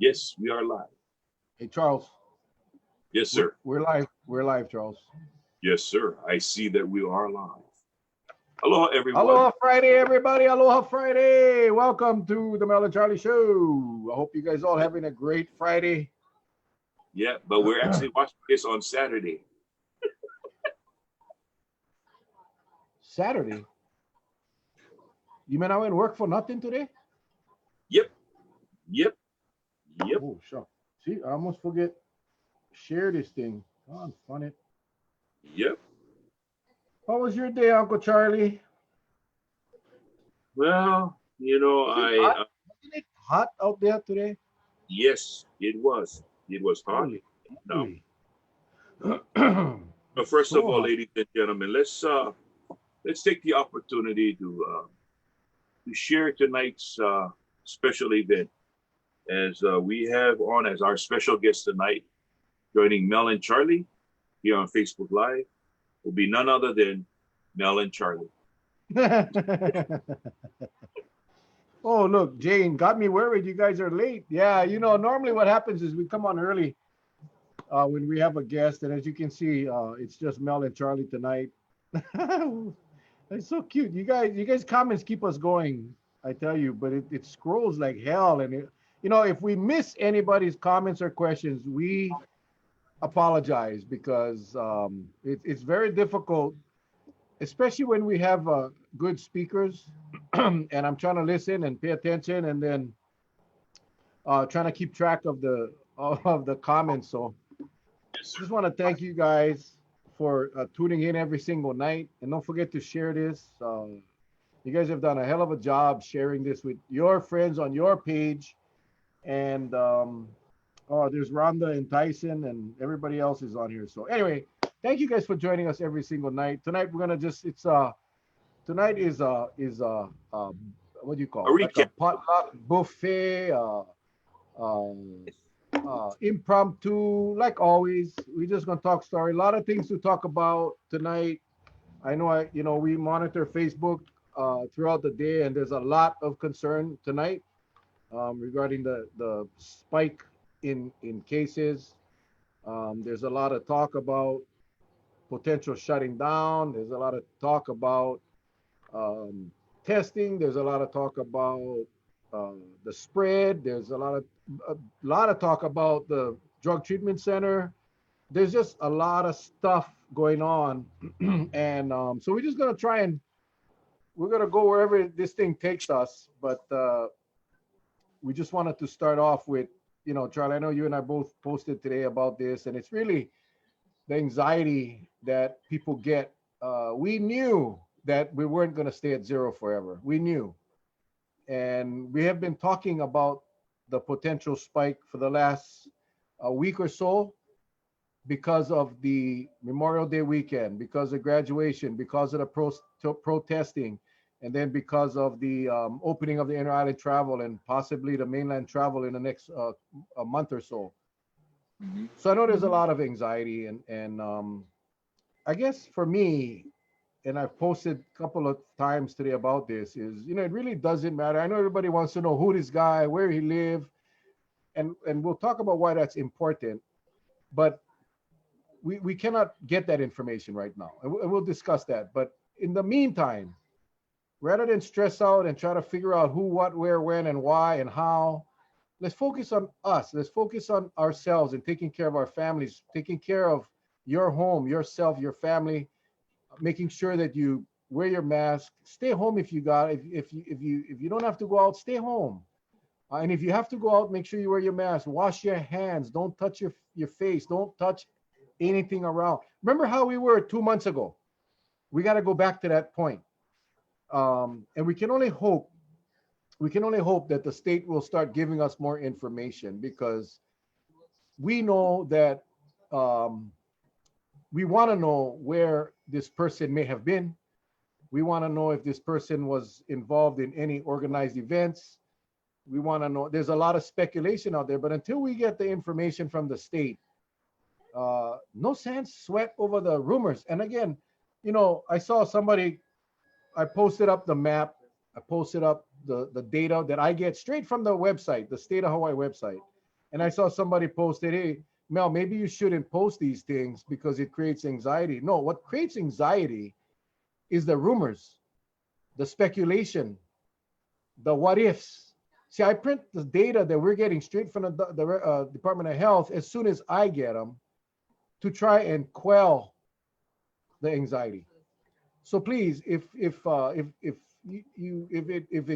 Yes, we are live. Hey Charles, Yes, we're, sir. we're live. We're live, Charles. Yes, sir. I see that we are live. Hello, everyone. Aloha Friday, everybody. Aloha Friday. Welcome to the Mel and Charlie show. I hope you guys all having a great Friday. Yeah, but we're actually watching this on Saturday. Saturday. You mean I went work for nothing today? Yep, yep, yep, Oh, sure. See, I almost forget. Share this thing. Oh, fun it. yep. How was your day, Uncle Charlie? Well, Was it hot? Wasn't it hot out there today? yes, it was. It was hot. Holy Now, moly. first of So all, hot. ladies and gentlemen, let's take the opportunity to share tonight's special event as we have on as our special guest tonight, joining Mel and Charlie here on Facebook Live, will be none other than Mel and Charlie. Oh, look, Jane got me worried. You guys are late. Yeah, normally what happens is we come on early when we have a guest, and as you can see, it's just Mel and Charlie tonight. It's so cute. You guys comments keep us going. I tell you, but it scrolls like hell, and if we miss anybody's comments or questions, we apologize because it's very difficult, especially when we have good speakers, and I'm trying to listen and pay attention, and then trying to keep track of the comments. So Yes, sir. just want to thank you guys for tuning in every single night, and don't forget to share this. You guys have done a hell of a job sharing this with your friends on your page, and oh, there's Rhonda and Tyson, and everybody else is on here. So anyway, thank you guys for joining us every single night. Tonight we're gonna just it's tonight what do you A call it? Like a recap. potluck buffet, um, impromptu, like always. We're just gonna talk story. A lot of things to talk about tonight. I know we monitor Facebook throughout the day, and there's a lot of concern tonight regarding the spike in cases. There's a lot of talk about potential shutting down. There's a lot of talk about um, testing. There's a lot of talk about the spread. There's a lot of talk about the drug treatment center. There's just a lot of stuff going on, and so we're just gonna try and we're gonna go wherever this thing takes us. But we just wanted to start off with, Charlie. I know you and I both posted today about this, and it's really the anxiety that people get. We knew that we weren't going to stay at zero forever. We knew. And we have been talking about the potential spike for the last week or so because of the Memorial Day weekend, because of graduation, because of the protesting, and then because of the opening of the inter-island travel and possibly the mainland travel in the next a month or so. Mhm. So I know there's a lot of anxiety, and I guess for me, and I've posted a couple of times today about this, is it really doesn't matter. I know everybody wants to know who this guy, where he live, and we'll talk about why that's important, but we cannot get that information right now, and we'll discuss that. But in the meantime, rather than stress out and try to figure out who, what, where, when, and why, and how, let's focus on us. Let's focus on ourselves and taking care of our families, taking care of your home, yourself, your family, making sure that you wear your mask, stay home if you got if you don't have to go out, stay home. And if you have to go out, make sure you wear your mask, wash your hands, don't touch your face, don't touch anything around. Remember how we were 2 months ago? We got to go back to that point. And we can only hope that the state will start giving us more information, because we know that um, we want to know where this person may have been. We want to know if this person was involved in any organized events. We want to know. There's a lot of speculation out there, but until we get the information from the state, no sense sweat over the rumors. And again, I saw somebody. I posted up the map. I posted up the data that I get straight from the website, the state of Hawaii website. And I saw somebody posted, hey, Mel, maybe you shouldn't post these things because it creates anxiety. No, what creates anxiety is the rumors, the speculation, the what ifs. See, I print the data that we're getting straight from the Department of Health as soon as I get them to try and quell the anxiety. So please, if it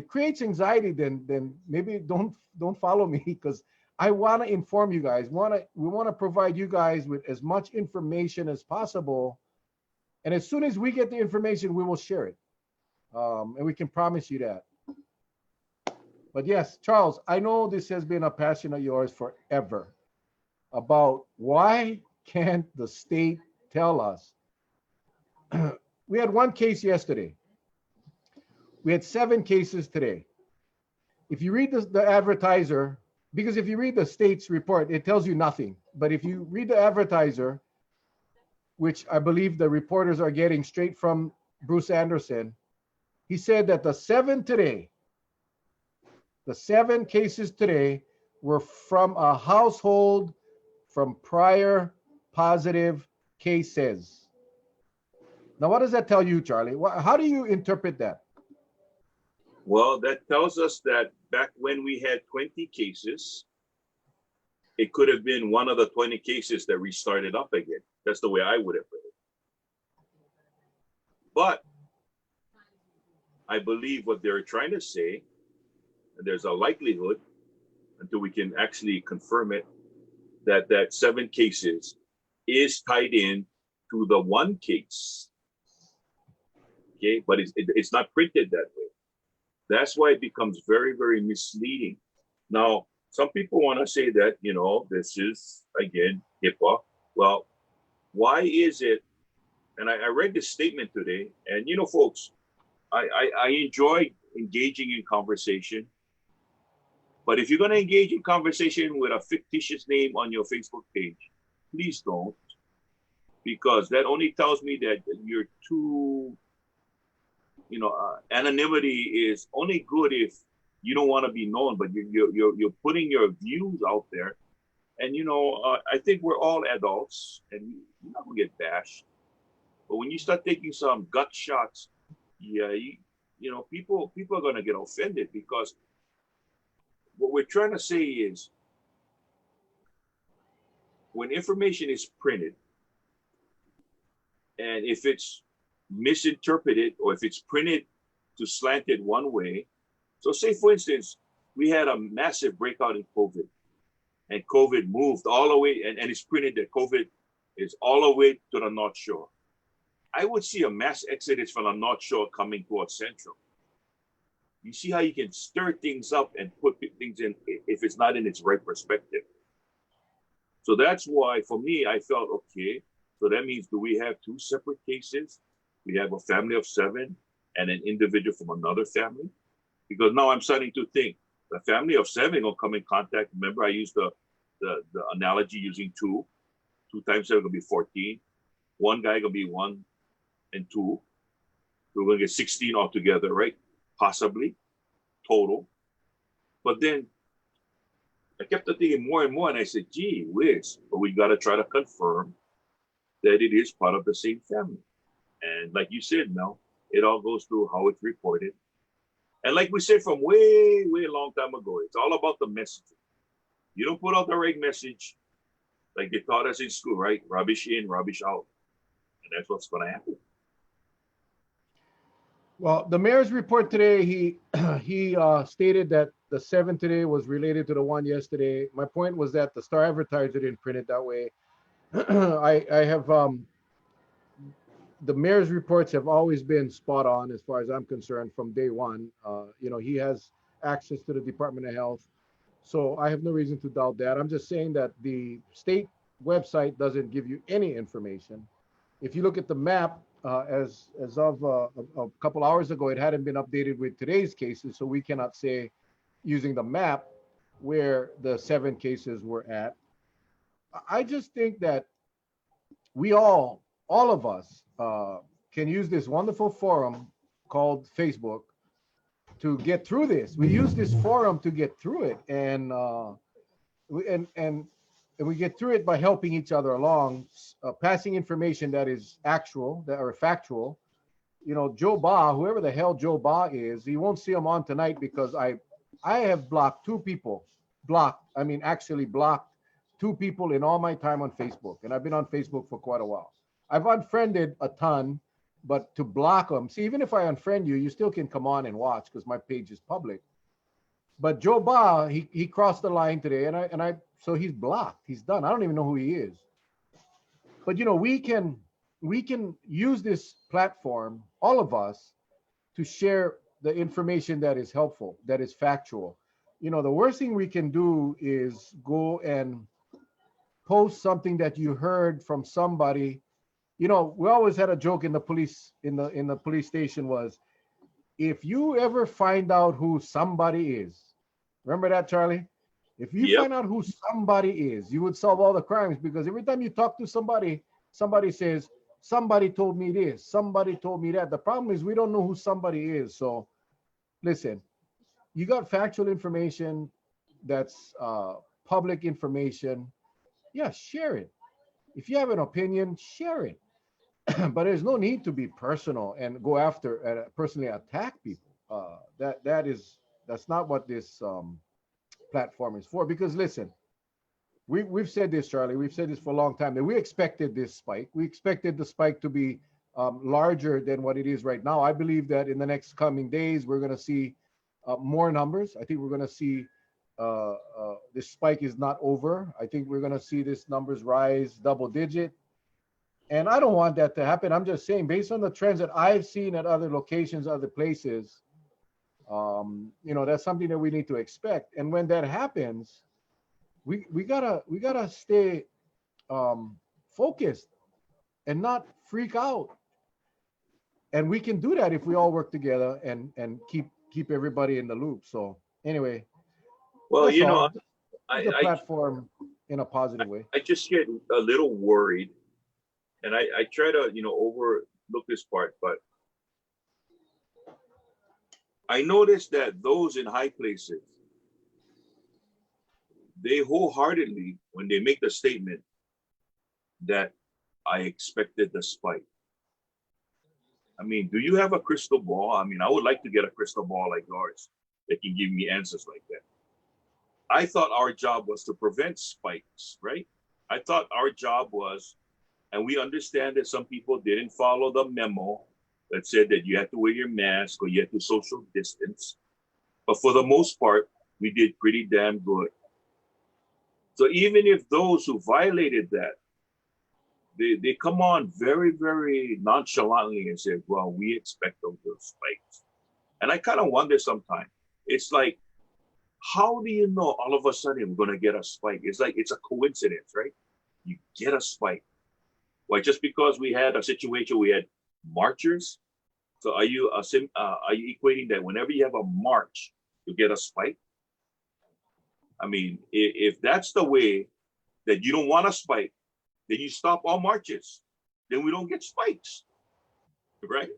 creates anxiety, then maybe don't follow me, because I want to inform you guys. We want to provide you guys with as much information as possible, and as soon as we get the information, we will share it, and we can promise you that. But yes, Charles, I know this has been a passion of yours forever about why can't the state tell us? We had one case yesterday. We had 7 cases today. If you read the advertiser, because if you read the state's report, it tells you nothing. But if you read the advertiser, which I believe the reporters are getting straight from Bruce Anderson, he said that the 7 cases today were from a household from prior positive cases. Now, what does that tell you, Charlie? How do you interpret that? Well, that tells us that back when we had 20 cases, it could have been one of the 20 cases that restarted up again. That's the way I would have put it. But I believe what they're trying to say, and there's a likelihood, until we can actually confirm it, that 7 cases is tied in to the 1 case. Okay, but it's not printed that way. That's why it becomes very, very misleading. Now, some people want to say that, this is, again, HIPAA. Well, why is it? And I read this statement today, and, folks, I enjoy engaging in conversation. But if you're going to engage in conversation with a fictitious name on your Facebook page, please don't. Because that only tells me that you're too, anonymity is only good if you don't want to be known, but you're putting your views out there. And, I think we're all adults and you're not going to get bashed. But when you start taking some gut shots, yeah, people are going to get offended, because what we're trying to say is when information is printed, and if it's misinterpreted or if it's printed to slant it one way. So say, for instance, we had a massive breakout in COVID, and COVID moved all the way, and it's printed that COVID is all the way to the North Shore. I would see a mass exodus from the North Shore coming towards Central. You see how you can stir things up and put things in if it's not in its right perspective. So that's why, for me, I felt, okay, so that means, do we have 2 separate cases? We have a family of 7 and an individual from another family? Because now I'm starting to think the family of 7 will come in contact. Remember, I used the analogy using 2. 2 times 7 will be 14. One guy will be 1 and 2. We're going to get 16 altogether, right? Possibly, total. But then I kept thinking more and more, and I said, gee whiz, but we got to try to confirm that it is part of the same family. And like you said, Mel, it all goes through how it's reported. And like we said from way, way a long time ago, it's all about the messaging. You don't put out the right message, like they taught us in school, right? Rubbish in, rubbish out. And that's what's going to happen. Well, the mayor's report today, he stated that the 7 today was related to the 1 yesterday. My point was that the Star Advertiser didn't print it that way. I have the mayor's reports have always been spot on as far as I'm concerned from day one. He has access to the Department of Health, so I have no reason to doubt that. I'm just saying that the state website doesn't give you any information. If you look at the map, as of a couple hours ago, it hadn't been updated with today's cases, so we cannot say using the map where the 7 cases were at. I just think that we all of us can use this wonderful forum called Facebook to get through this. We use this forum to get through it. And we, and we get through it by helping each other along, passing information that is actual, that are factual. You know, Joe Ba, whoever the hell Joe Ba is, you won't see him on tonight because I have blocked two people. Blocked, I mean actually blocked two people in all my time on Facebook, and I've been on Facebook for quite a while. I've unfriended a ton, but to block them, see, even if I unfriend you, you still can come on and watch because my page is public. But Joe Ba, he crossed the line today, and I so he's blocked. He's done. I don't even know who he is. But you know, we can use this platform, all of us, to share the information that is helpful, that is factual. You know, the worst thing we can do is go and post something that you heard from somebody. You know, we always had a joke in the police in the police station was, if you ever find out who somebody is, remember that, Charlie? If you Yep. find out who somebody is, you would solve all the crimes because every time you talk to somebody, somebody says, somebody told me this, somebody told me that. The problem is we don't know who somebody is. So listen, you got factual information that's public information. Yeah, share it. If you have an opinion, share it. But there's no need to be personal and go after and personally attack people. That's not what this platform is for. Because listen, we've said this, Charlie. We've said this for a long time that we expected this spike. We expected the spike to be larger than what it is right now. I believe that in the next coming days we're going to see more numbers. I think we're going to see this spike is not over. I think we're going to see this numbers rise double digit. And I don't want that to happen. I'm just saying, based on the trends that I've seen at other locations, other places, you know, that's something that we need to expect. And when that happens, we gotta stay focused and not freak out. And we can do that if we all work together and keep everybody in the loop. So anyway, Well, that's you know, all. Use the I platform in a positive way. I just get a little worried, and I try to overlook this part, but I noticed that those in high places, they wholeheartedly, when they make the statement that I expected the spike. I mean, do you have a crystal ball? I mean, I would like to get a crystal ball like yours that can give me answers like that. I thought our job was to prevent spikes, right? I thought our job was, and we understand that some people didn't follow the memo that said that you had to wear your mask or you had to social distance. But for the most part, we did pretty damn good. So even if those who violated that, they come on very, very nonchalantly and say, well, we expect those spikes. And I kind of wonder sometimes, it's like, how do you know all of a sudden we're going to get a spike? It's like it's a coincidence, right? You get a spike. Why? Just because we had a situation, we had marchers. So are you equating that whenever you have a march, you get a spike? I mean, if that's the way that you don't want a spike, then you stop all marches. Then we don't get spikes, right?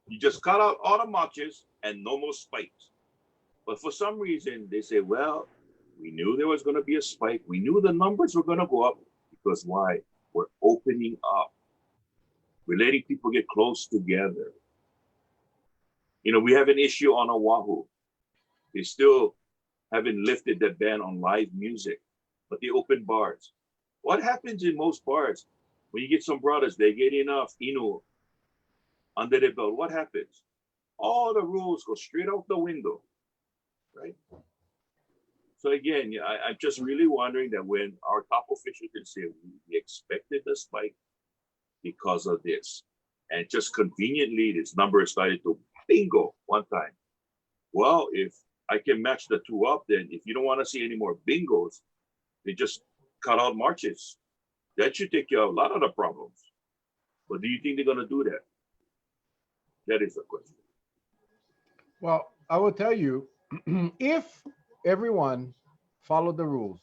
You just cut out all the marches and no more spikes. But for some reason, they say, well, we knew there was going to be a spike. We knew the numbers were going to go up because why? We're opening up. We're letting people get close together. You know, we have an issue on Oahu. They still haven't lifted the ban on live music, but they open bars. What happens in most bars when you get some brothers, they get enough inu under their belt? What happens? All the rules go straight out the window, right? So again, yeah, I'm just really wondering that when our top official can say we expected the spike because of this, and just conveniently this number started to bingo one time. Well, if I can match the two up, then if you don't want to see any more bingos, they just cut out marches. That should take care of a lot of the problems. But do you think they're going to do that? That is the question. Well, I will tell you, if everyone followed the rules,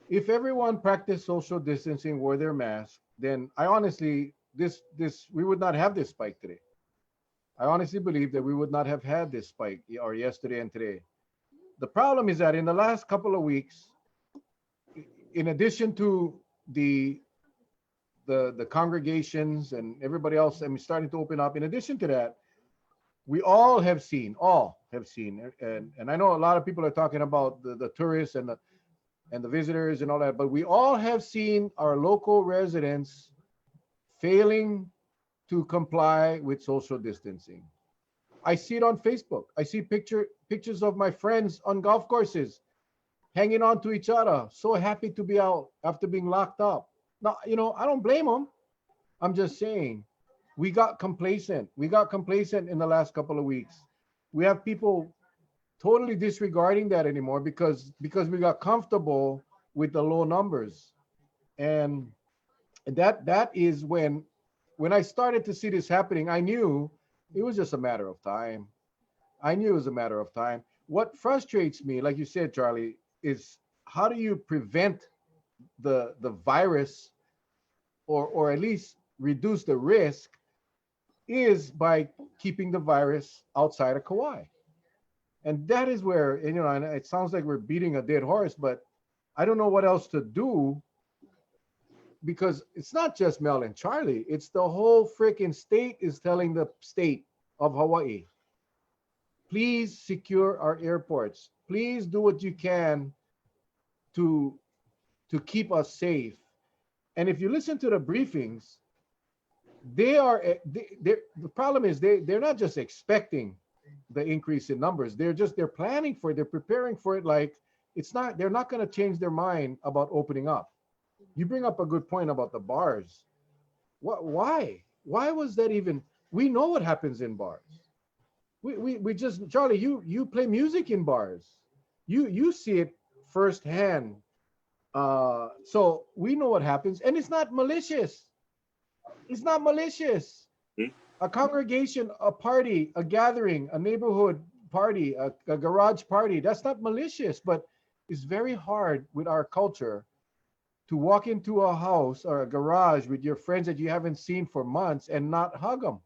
if everyone practiced social distancing, wore their mask, then I honestly, this we would not have this spike today. I honestly believe that we would not have had this spike or yesterday and today. The problem is that in the last couple of weeks, in addition to the the congregations and everybody else, I mean, starting to open up. In addition to that, we all have seen, and I know a lot of people are talking about the tourists and the visitors and all that, but we all have seen our local residents failing to comply with social distancing. I see it on Facebook. I see pictures of my friends on golf courses hanging on to each other, so happy to be out after being locked up. Now, I don't blame them. I'm just saying, we got complacent. We got complacent in the last couple of weeks. We have people totally disregarding that anymore because we got comfortable with the low numbers. And that is when I started to see this happening, I knew it was just a matter of time. I knew it was a matter of time. What frustrates me, like you said, Charlie, is how do you prevent the virus, or at least reduce the risk, is by keeping the virus outside of Kauai. And that is where, and it sounds like we're beating a dead horse, but I don't know what else to do, because it's not just Mel and Charlie. It's the whole freaking state is telling the state of Hawaii, please secure our airports. Please do what you can to keep us safe. And if you listen to the briefings, the problem is they're not just expecting the increase in numbers. They're planning for it. They're preparing for it. Like, they're not going to change their mind about opening up. You bring up a good point about the bars. Why was that even? We know what happens in bars. We just, Charlie, you play music in bars. You see it firsthand. So we know what happens, and it's not malicious. It's not malicious. Hmm? A congregation, a party, a gathering, a neighborhood party, a garage party, that's not malicious, but it's very hard with our culture to walk into a house or a garage with your friends that you haven't seen for months and not hug them,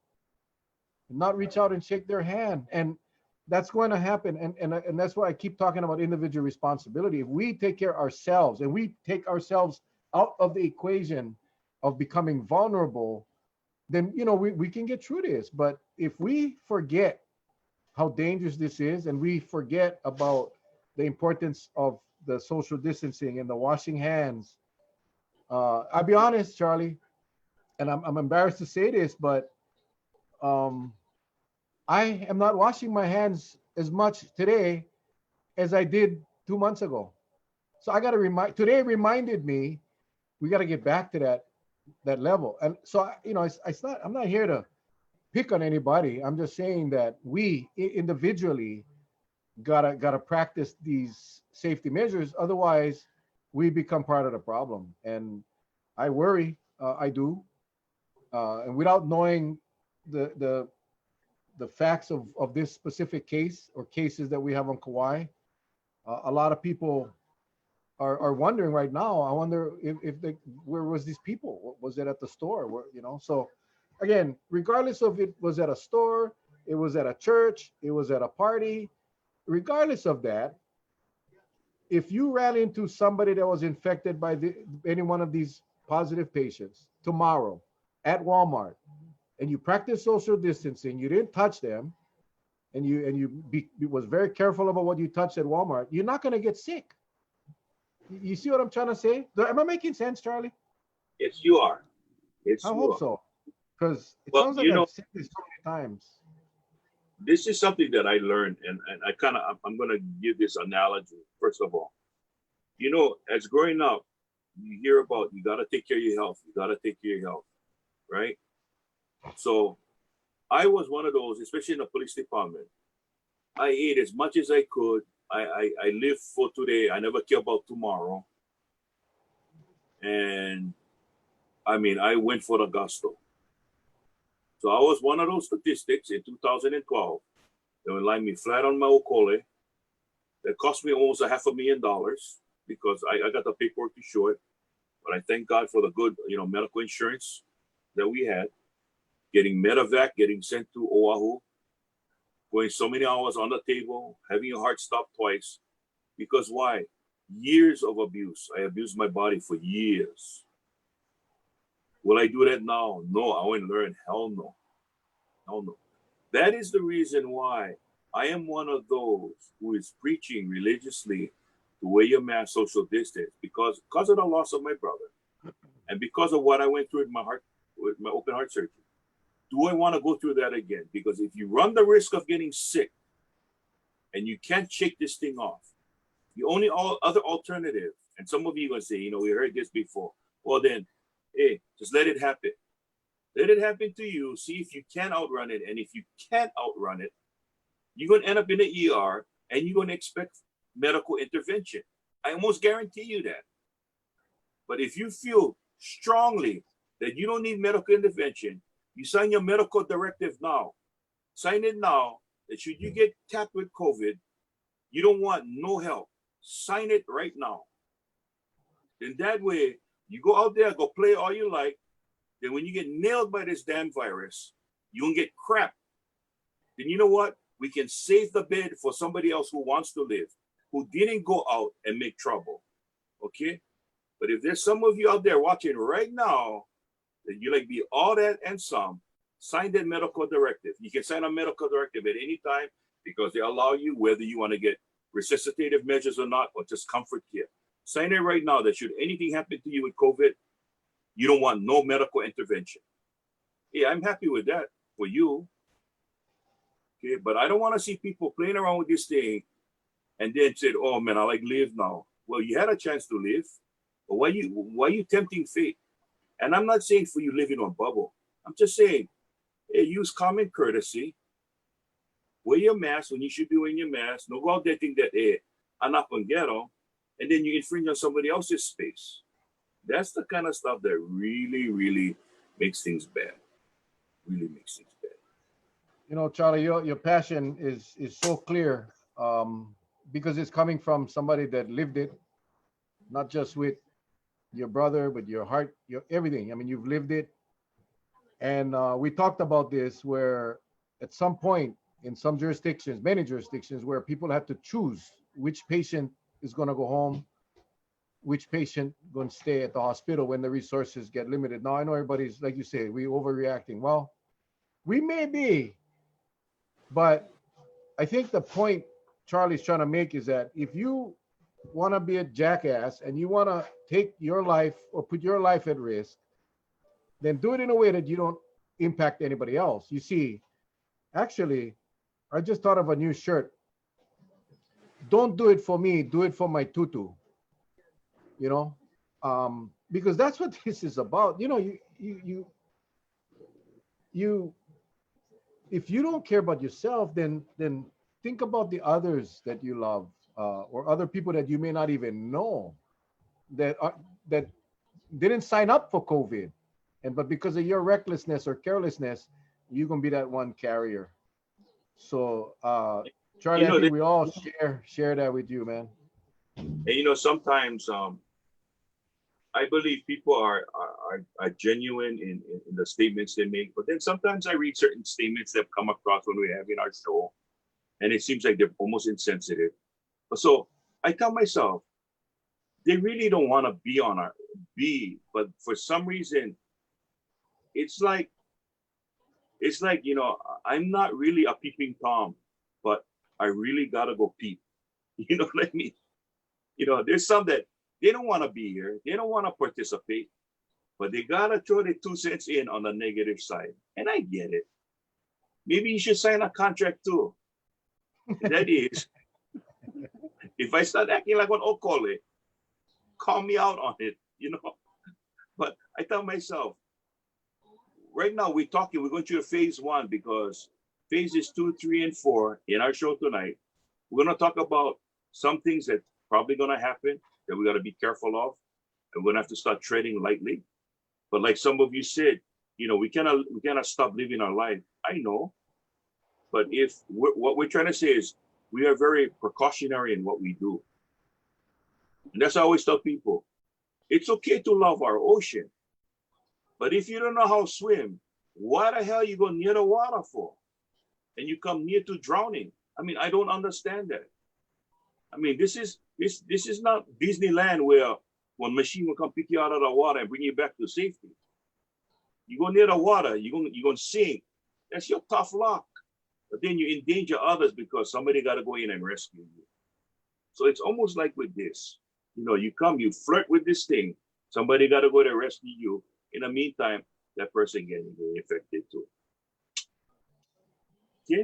not reach out and shake their hand. And that's going to happen. And that's why I keep talking about individual responsibility. If we take care of ourselves and we take ourselves out of the equation of becoming vulnerable, then we can get through this. But if we forget how dangerous this is, and we forget about the importance of the social distancing and the washing hands, I'll be honest, Charlie, and I'm embarrassed to say this, but I am not washing my hands as much today as I did 2 months ago. So I got to today reminded me, we got to get back to that level. And so, I'm not here to pick on anybody. I'm just saying that we individually gotta practice these safety measures. Otherwise, we become part of the problem. And I worry, I do. And without knowing the facts of this specific case or cases that we have on Kauai, a lot of people are wondering right now. I wonder where was these people? Was it at the store? So again, regardless of it was at a store, it was at a church, it was at a party, regardless of that, if you ran into somebody that was infected by any one of these positive patients tomorrow at Walmart, and you practice social distancing, you didn't touch them, and you was very careful about what you touched at Walmart, you're not going to get sick. You see what I'm trying to say? Am I making sense, Charlie? Yes, you are. I hope so, because it Well, sounds like I've said this so many times. this is something that I learned, and I'm going to give this analogy. First of all, as growing up, you hear about, you got to take care of your health. You got to take care of your health, right? So I was one of those, especially in the police department. I ate as much as I could. I live for today. I never care about tomorrow. And I mean, I went for the gusto. So I was one of those statistics in 2012. They would line me flat on my okole. That cost me almost $500,000 because I got the paperwork to show it. But I thank God for the good, medical insurance that we had. Getting medevac, getting sent to Oahu. going so many hours on the table, having your heart stop twice. Because why? Years of abuse. I abused my body for years. Will I do that now? No, I won't learn. Hell no. Hell no. That is the reason why I am one of those who is preaching religiously to wear your mask, social distance, because of the loss of my brother, and because of what I went through with my open heart surgery. Do I want to go through that again? Because if you run the risk of getting sick and you can't shake this thing off, the only other alternative, and some of you are going to say, we heard this before. Well, then, hey, just let it happen. Let it happen to you. See if you can outrun it. And if you can't outrun it, you're going to end up in the ER and you're going to expect medical intervention. I almost guarantee you that. But if you feel strongly that you don't need medical intervention, you sign your medical directive now. Sign it now that should you get tapped with COVID, you don't want no help. Sign it right now. Then that way, you go out there, go play all you like. Then when you get nailed by this damn virus, you won't get crap. Then you know what? We can save the bed for somebody else who wants to live, who didn't go out and make trouble. Okay? But if there's some of you out there watching right now that you like be all that and some, sign that medical directive. You can sign a medical directive at any time because they allow you, whether you want to get resuscitative measures or not, or just comfort care. Sign it right now that should anything happen to you with COVID, you don't want no medical intervention. Yeah, I'm happy with that for you. Okay, but I don't want to see people playing around with this thing and then said, "Oh man, I like live now." Well, you had a chance to live, but why you tempting fate? And I'm not saying for you living on bubble. I'm just saying, hey, use common courtesy. Wear your mask when you should be wearing your mask. No go out there think that, hey, I'm not gonna get them, and then you infringe on somebody else's space. That's the kind of stuff that really, really makes things bad. Really makes things bad. Charlie, your passion is so clear, because it's coming from somebody that lived it, not just with your brother, but your heart, your everything. I mean, you've lived it. And we talked about this where at some point in some jurisdictions, many jurisdictions, where people have to choose which patient is going to go home, which patient going to stay at the hospital when the resources get limited. Now, I know everybody's, like you say, we overreacting. Well, we may be, but I think the point Charlie's trying to make is that if you want to be a jackass and you want to take your life or put your life at risk, then do it in a way that you don't impact anybody else. You see, actually, I just thought of a new shirt. Don't do it for me, do it for my tutu. Because that's what this is about. You if you don't care about yourself, then think about the others that you love, or other people that you may not even know that didn't sign up for COVID, but because of your recklessness or carelessness, you're gonna be that one carrier. So, Charlie, I think we all share that with you, man. And sometimes I believe people are genuine in the statements they make, but then sometimes I read certain statements that come across when we have in our show, and it seems like they're almost insensitive. So I tell myself, they really don't want to be, but for some reason, it's like, I'm not really a peeping Tom, but I really gotta go peep. You know what I mean? There's some that they don't want to be here. They don't want to participate, but they gotta throw their 2 cents in on the negative side. And I get it. Maybe you should sign a contract too. That is, if I start acting like an Okole, call me out on it, But I tell myself, right now we're going through phase 1 because phases 2, 3, and 4 in our show tonight, we're going to talk about some things that probably going to happen that we got to be careful of, and we're going to have to start treading lightly. But like some of you said, we cannot stop living our life. I know, but what we're trying to say is we are very precautionary in what we do, and that's how I always tell people. It's okay to love our ocean, but if you don't know how to swim, why the hell you go near the water for? and you come near to drowning. I mean, I don't understand that. I mean, this is not Disneyland where one machine will come pick you out of the water and bring you back to safety. You go near the water, you're gonna sink. That's your tough luck. But then you endanger others because somebody got to go in and rescue you. So it's almost like with this. You come, you flirt with this thing. Somebody got to go to rescue you. In the meantime, that person getting infected too. Yeah.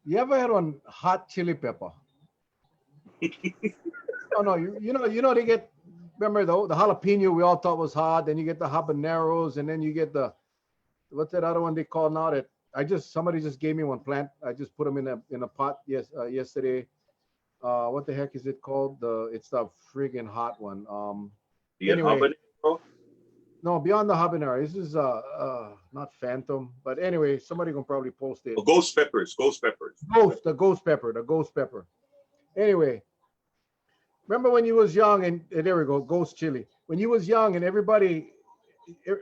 You ever had one hot chili pepper? Oh no, they get. Remember the jalapeno we all thought was hot. Then you get the habaneros, and then you get what's that other one they call now that somebody just gave me one plant. I just put them in a pot yesterday. What the heck is it called? It's the friggin' hot one. Anyway, no, beyond the habanero. This is not Phantom, but anyway, somebody can probably post it. Oh, ghost peppers. The ghost pepper. Anyway, remember when you was young and there we go, ghost chili. When you was young and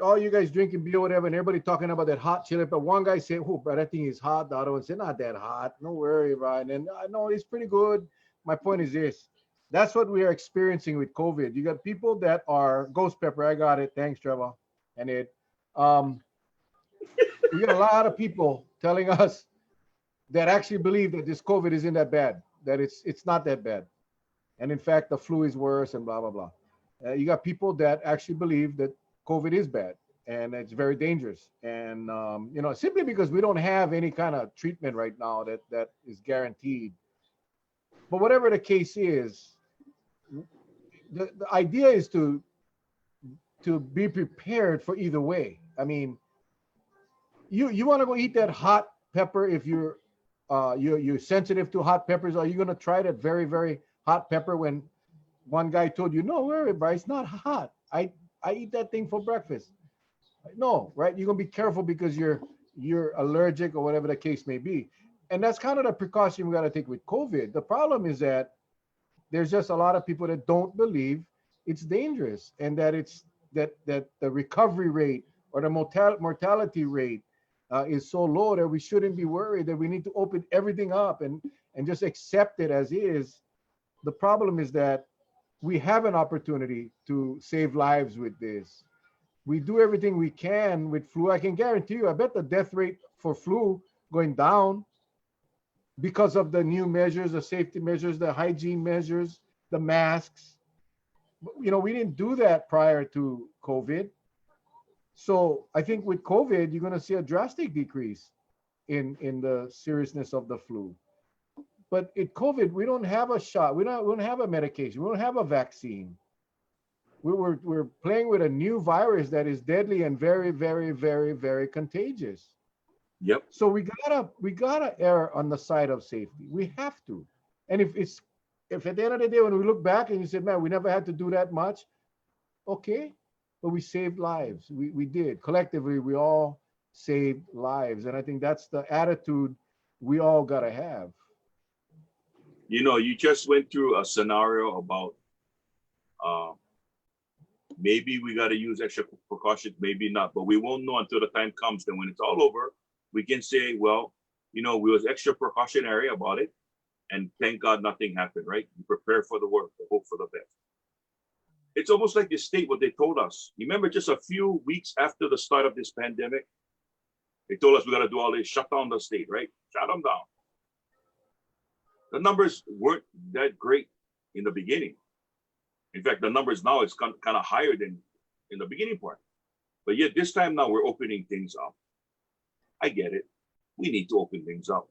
all you guys drinking beer, whatever, and everybody talking about that hot chili. But one guy said, "Oh, but that thing is hot." The other one said, "Not that hot. No worry, right?" And I know it's pretty good. My point is this: that's what we are experiencing with COVID. You got people that are ghost pepper. I got it. Thanks, Trevor. And we got a lot of people telling us that actually believe that this COVID isn't that bad. That it's not that bad. And in fact, the flu is worse and blah, blah, blah. You got people that actually believe that COVID is bad and it's very dangerous. And, simply because we don't have any kind of treatment right now that is guaranteed. But whatever the case is, the idea is to be prepared for either way. I mean, you want to go eat that hot pepper if you're sensitive to hot peppers. Are you going to try that very, very hot pepper when one guy told you, "No worry, Bryce, it's not hot. I eat that thing for breakfast"? No, right? You're gonna be careful because you're allergic or whatever the case may be. And that's kind of the precaution we got to take with COVID. The problem is that there's just a lot of people that don't believe it's dangerous and that that the recovery rate or the mortality rate is so low that we shouldn't be worried, that we need to open everything up and just accept it as is. The problem is that we have an opportunity to save lives with this. We do everything we can with flu. I can guarantee you, I bet the death rate for flu going down because of the new measures, the safety measures, the hygiene measures, the masks. We didn't do that prior to COVID. So I think with COVID, you're going to see a drastic decrease in the seriousness of the flu. But in COVID, we don't have a shot. We don't have a medication. We don't have a vaccine. We're playing with a new virus that is deadly and very, very, very, very contagious. Yep. So we gotta err on the side of safety. We have to. And if at the end of the day, when we look back and you say, "Man, we never had to do that much," okay, but we saved lives. We did. Collectively, we all saved lives. And I think that's the attitude we all gotta have. You just went through a scenario about maybe we got to use extra precautions, maybe not, but we won't know until the time comes. Then when it's all over, we can say, well, we was extra precautionary about it, and thank God nothing happened, right? We prepare for the worst, we hope for the best. It's almost like the state, what they told us. Remember, just a few weeks after the start of this pandemic, they told us we got to do all this, shut down the state, right? Shut them down. The numbers weren't that great in the beginning. In fact, the numbers now is kind of higher than in the beginning part. But yet this time now we're opening things up. I get it. We need to open things up.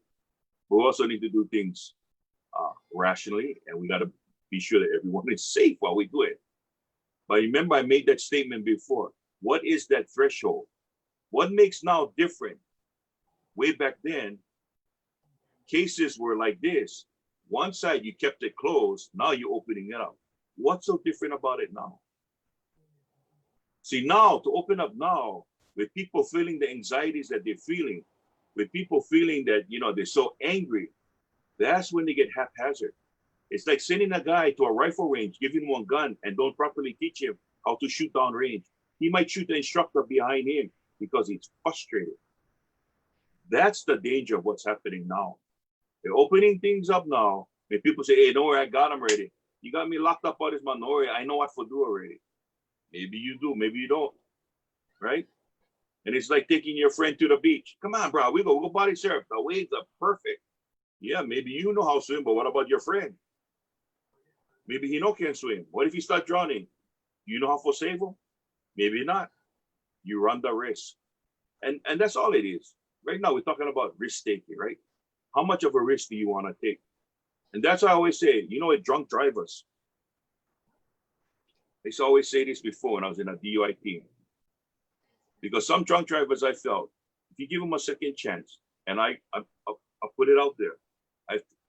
But we also need to do things rationally, and we got to be sure that everyone is safe while we do it. But remember, I made that statement before. What is that threshold? What makes now different? Way back then, cases were like this. One side, you kept it closed. Now you're opening it up. What's so different about it now? See, now, to open up now, with people feeling the anxieties that they're feeling, with people feeling that, they're so angry, that's when they get haphazard. It's like sending a guy to a rifle range, giving him one gun, and don't properly teach him how to shoot down range. He might shoot the instructor behind him because he's frustrated. That's the danger of what's happening now. They're opening things up now. When people say, hey, don't worry, I got him already. You got me locked up on this minority. I know what to do already. Maybe you do, maybe you don't. Right? And it's like taking your friend to the beach. Come on, bro, we go body surf. The waves are perfect. Yeah, maybe you know how to swim, but what about your friend? Maybe he no can swim. What if he start drowning? You know how to save him? Maybe not. You run the risk. And that's all it is. Right now, we're talking about risk taking, right? How much of a risk do you want to take? And that's why I always say, you know what, drunk drivers. I used to always say this before when I was in a DUI team. Because some drunk drivers I felt, if you give them a second chance, and I put it out there,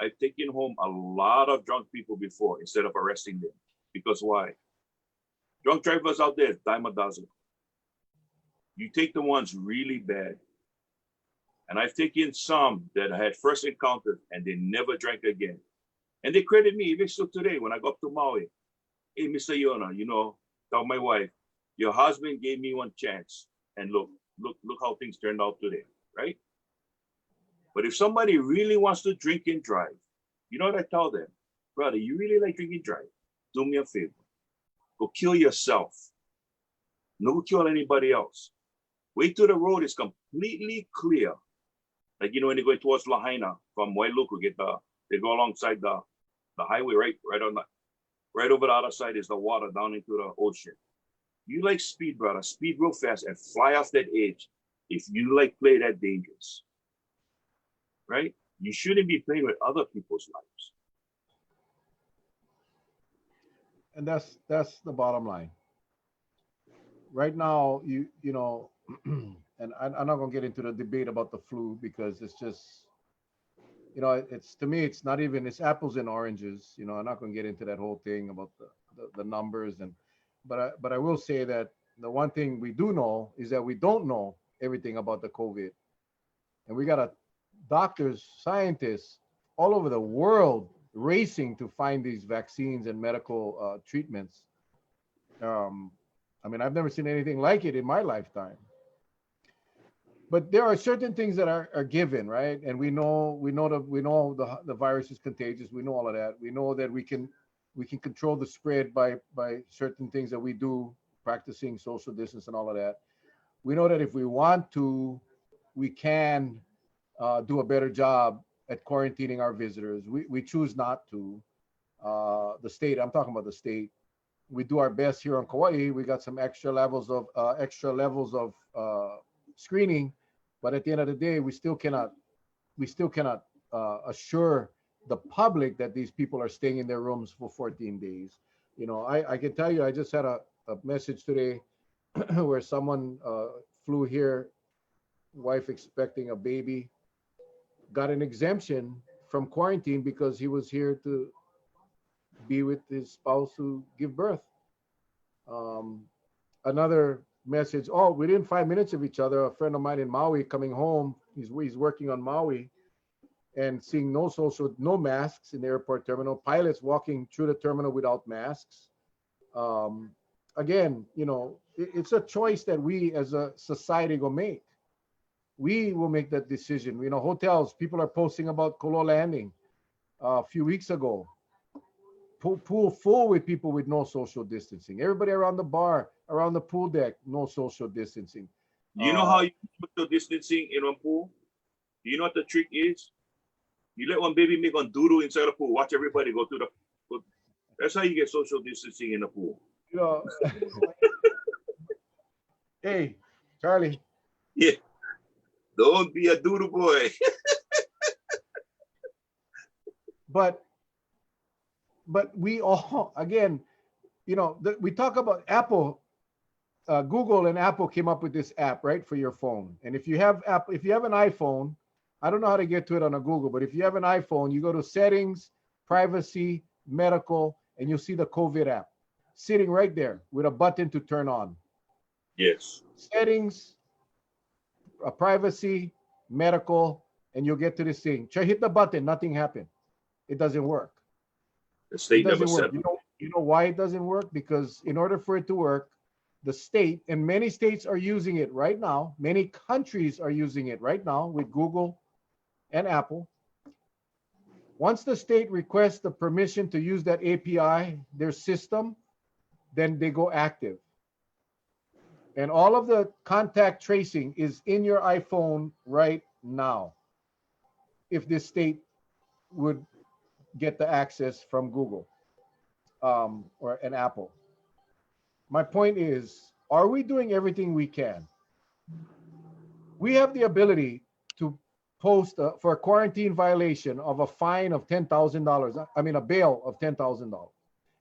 I've taken home a lot of drunk people before instead of arresting them. Because why? Drunk drivers out there, dime a dozen. You take the ones really bad. And I've taken some that I had first encountered and they never drank again. And they credit me even still today when I go up to Maui. Hey, Mr. Yona, you know, tell my wife, your husband gave me one chance. And look how things turned out today, right? But if somebody really wants to drink and drive, you know what I tell them? Brother, you really like drinking and drive? Do me a favor. Go kill yourself. No kill anybody else. Wait till the road is completely clear. Like, you know, when they go towards Lahaina from Wailuku, they go alongside the highway, right over the other side is the water down into the ocean. You like speed, brother, speed real fast and fly off that edge if you like play that dangerous, right? You shouldn't be playing with other people's lives. And that's the bottom line. Right now, you know, and I'm not gonna get into the debate about the flu because it's just, you know, it's, to me, it's not even, it's apples and oranges. You know, I'm not gonna get into that whole thing about the numbers but I will say that the one thing we do know is that we don't know everything about the COVID, and we got doctors, scientists all over the world racing to find these vaccines and medical treatments. I mean, I've never seen anything like it in my lifetime. But there are certain things that are given, right? And we know the virus is contagious. We know all of that. We know that we can control the spread by certain things that we do, practicing social distance and all of that. We know that if we want to, we can do a better job at quarantining our visitors. We choose not to. The state, I'm talking about the state, we do our best here on Kauai. We got some extra levels of screening, but at the end of the day, we still cannot assure the public that these people are staying in their rooms for 14 days. You know, I can tell you, I just had a message today where someone flew here, wife expecting a baby, got an exemption from quarantine because he was here to be with his spouse who give birth. Another message, oh, within 5 minutes of each other, a friend of mine in Maui coming home, he's working on Maui, and seeing no masks in the airport terminal, pilots walking through the terminal without masks. Again, you know, it's a choice that we as a society go make. We will make that decision. You know, hotels, people are posting about Kolo Landing a few weeks ago. Pool full with people with no social distancing. Everybody around the bar, around the pool deck, no social distancing. You know how you put the distancing in a pool? Do you know what the trick is? You let one baby make one doodle inside the pool. Watch everybody go through the pool. That's how you get social distancing in the pool. You know, hey, Charlie. Yeah. Don't be a doodle boy. But we all, again, you know, we talk about Apple, Google and Apple came up with this app, right, for your phone. And if you have an iPhone, I don't know how to get to it on a Google, but if you have an iPhone, you go to settings, privacy, medical, and you'll see the COVID app sitting right there with a button to turn on. Yes. Settings, privacy, medical, and you'll get to this thing. Try hit the button, nothing happened. It doesn't work. The state It doesn't never work. said. You know why it doesn't work? Because in order for it to work, the state, and many states are using it right now. Many countries are using it right now with Google and Apple. Once the state requests the permission to use that API, their system, then they go active. And all of the contact tracing is in your iPhone right now. If this state would get the access from Google or an Apple. My point is, are we doing everything we can? We have the ability to post for a quarantine violation of a fine of $10,000. I mean, a bail of $10,000.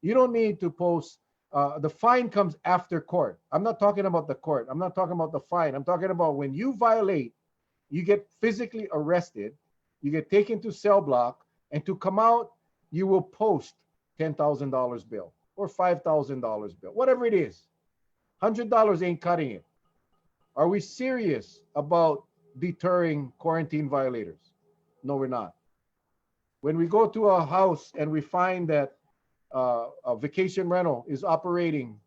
You don't need to post. The fine comes after court. I'm not talking about the court. I'm not talking about the fine. I'm talking about when you violate, you get physically arrested, you get taken to cell block, and to come out, you will post $10,000 bill or $5,000 bill, whatever it is. $100 ain't cutting it. Are we serious about deterring quarantine violators? No, we're not. When we go to a house and we find that a vacation rental is operating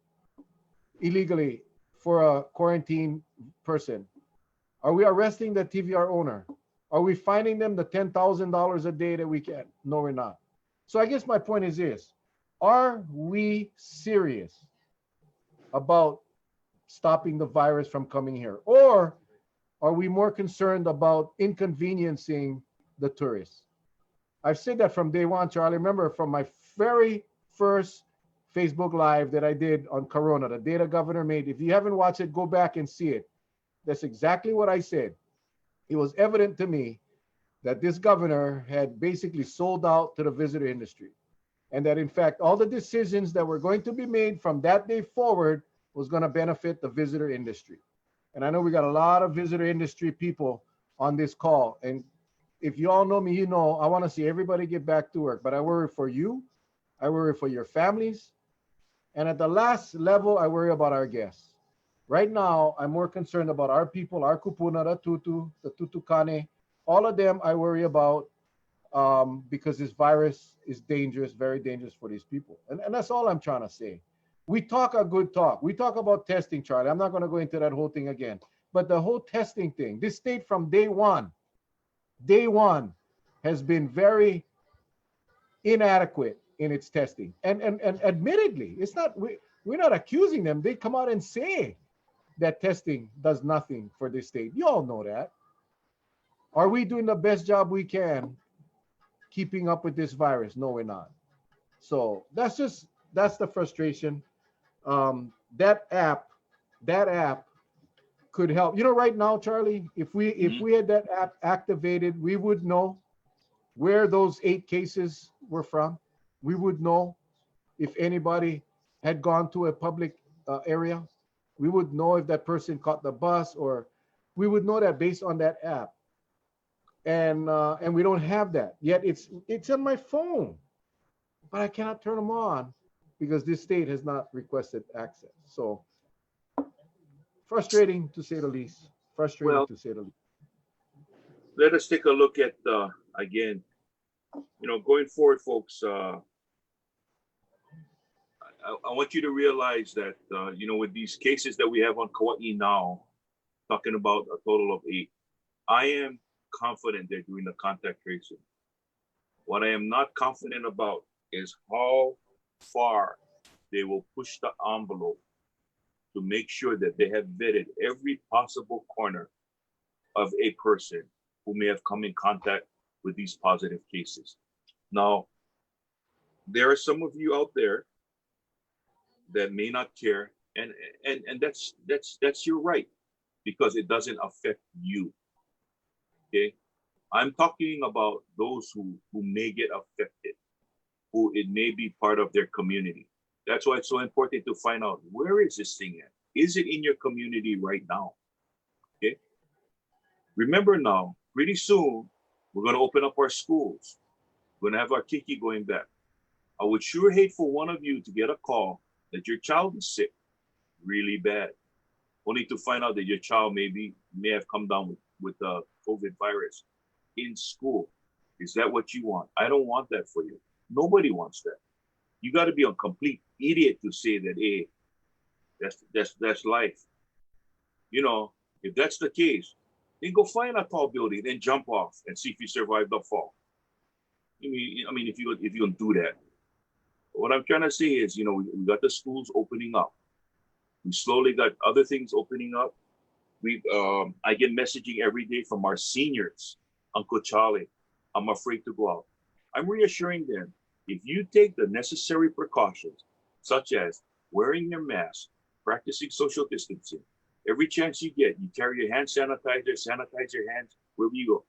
illegally for a quarantine person, are we arresting the TVR owner? Are we finding them the $10,000 a day that we can? No, we're not. So I guess my point is this: are we serious about stopping the virus from coming here? Or are we more concerned about inconveniencing the tourists? I've said that from day one, Charlie. Remember from my very first Facebook Live that I did on Corona, the day the governor made. If you haven't watched it, go back and see it. That's exactly what I said. It was evident to me that this governor had basically sold out to the visitor industry. And that in fact, all the decisions that were going to be made from that day forward was going to benefit the visitor industry. And I know we got a lot of visitor industry people on this call. And if you all know me, you know I want to see everybody get back to work. But I worry for you. I worry for your families. And at the last level, I worry about our guests. Right now, I'm more concerned about our people, our kupuna, the tutu, the tutukane, all of them I worry about because this virus is dangerous, very dangerous for these people. And that's all I'm trying to say. We talk a good talk. We talk about testing, Charlie. I'm not going to go into that whole thing again. But the whole testing thing, this state from day one has been very inadequate in its testing. And admittedly, it's not, we're not accusing them. They come out and say that testing does nothing for this state. You all know that. Are we doing the best job we can keeping up with this virus? No, we're not. So that's the frustration. That app could help. You know, right now, Charlie, if we had that app activated, we would know where those 8 cases were from. We would know if anybody had gone to a public area. We would know if that person caught the bus, or we would know that based on that app. And we don't have that yet. It's on my phone, but I cannot turn them on because this state has not requested access. So frustrating to say the least. Frustrating to say the least. Let us take a look at again. You know, going forward, folks. I want you to realize that you know, with these cases that we have on Kauai now, talking about a total of 8, I am confident they're doing the contact tracing. What I am not confident about is how far they will push the envelope to make sure that they have vetted every possible corner of a person who may have come in contact with these positive cases. Now, there are some of you out there that may not care, and that's your right, because it doesn't affect you. Okay, I'm talking about those who may get affected, who it may be part of their community. That's why it's so important to find out, where is this thing at? Is it in your community right now? Okay. Remember now, pretty soon, we're going to open up our schools. We're going to have our Kiki going back. I would sure hate for one of you to get a call that your child is sick really bad, only to find out that your child may have come down with the COVID virus in school. Is that what you want? I don't want that for you. Nobody wants that. You got to be a complete idiot to say that, hey, That's life. You know, if that's the case, then go find a tall building, then jump off and see if you survive the fall. I mean, if you can do that. What I'm trying to say is, we got the schools opening up. We slowly got other things opening up. I get messaging every day from our seniors. Uncle Charlie, I'm afraid to go out. I'm reassuring them, if you take the necessary precautions, such as wearing your mask, practicing social distancing, every chance you get, you carry your hand sanitizer, sanitize your hands wherever you go.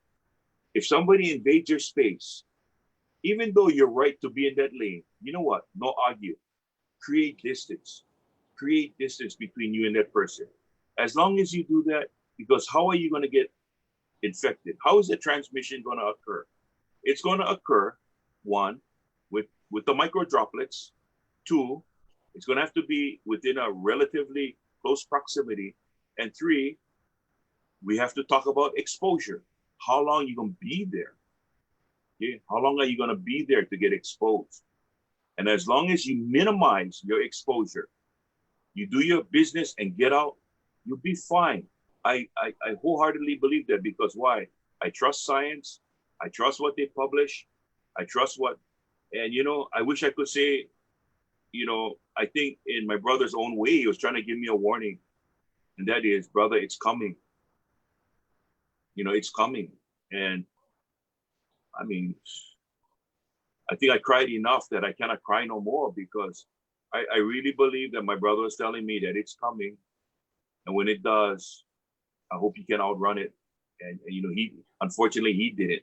If somebody invades your space, even though you're right to be in that lane, you know what? No argue. Create distance. Create distance between you and that person. As long as you do that, because how are you going to get infected? How is the transmission going to occur? It's going to occur, one, with the micro droplets. Two, it's going to have to be within a relatively close proximity. And three, we have to talk about exposure. How long are you going to be there? Okay? How long are you going to be there to get exposed? And as long as you minimize your exposure, you do your business and get out, you'll be fine. I wholeheartedly believe that, because why? I trust science. I trust what they publish. I trust and I wish I could say, I think in my brother's own way, he was trying to give me a warning. And that is, brother, it's coming. It's coming. And I mean, I think I cried enough that I cannot cry no more, because I really believe that my brother was telling me that it's coming. And when it does, I hope he can outrun it. And unfortunately he didn't.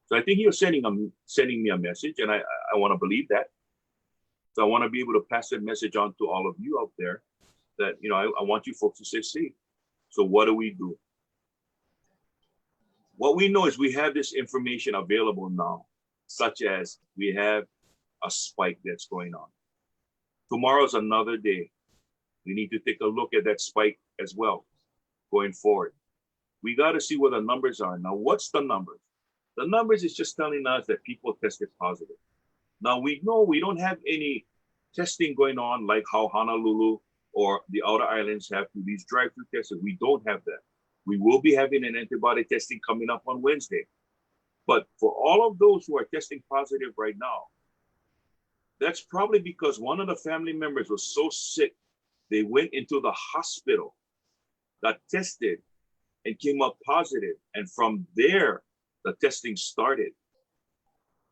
So I think he was sending me a message, and I want to believe that. So I want to be able to pass that message on to all of you out there that, I want you folks to stay safe. So what do we do? What we know is we have this information available now, such as we have a spike that's going on. Tomorrow's another day. We need to take a look at that spike as well going forward. We got to see what the numbers are. Now, what's the numbers? The numbers is just telling us that people tested positive. Now, we know we don't have any testing going on like how Honolulu or the outer islands have to, these drive-through tests. We don't have that. We will be having an antibody testing coming up on Wednesday. But for all of those who are testing positive right now, that's probably because one of the family members was so sick, they went into the hospital, got tested, and came up positive. And from there, the testing started.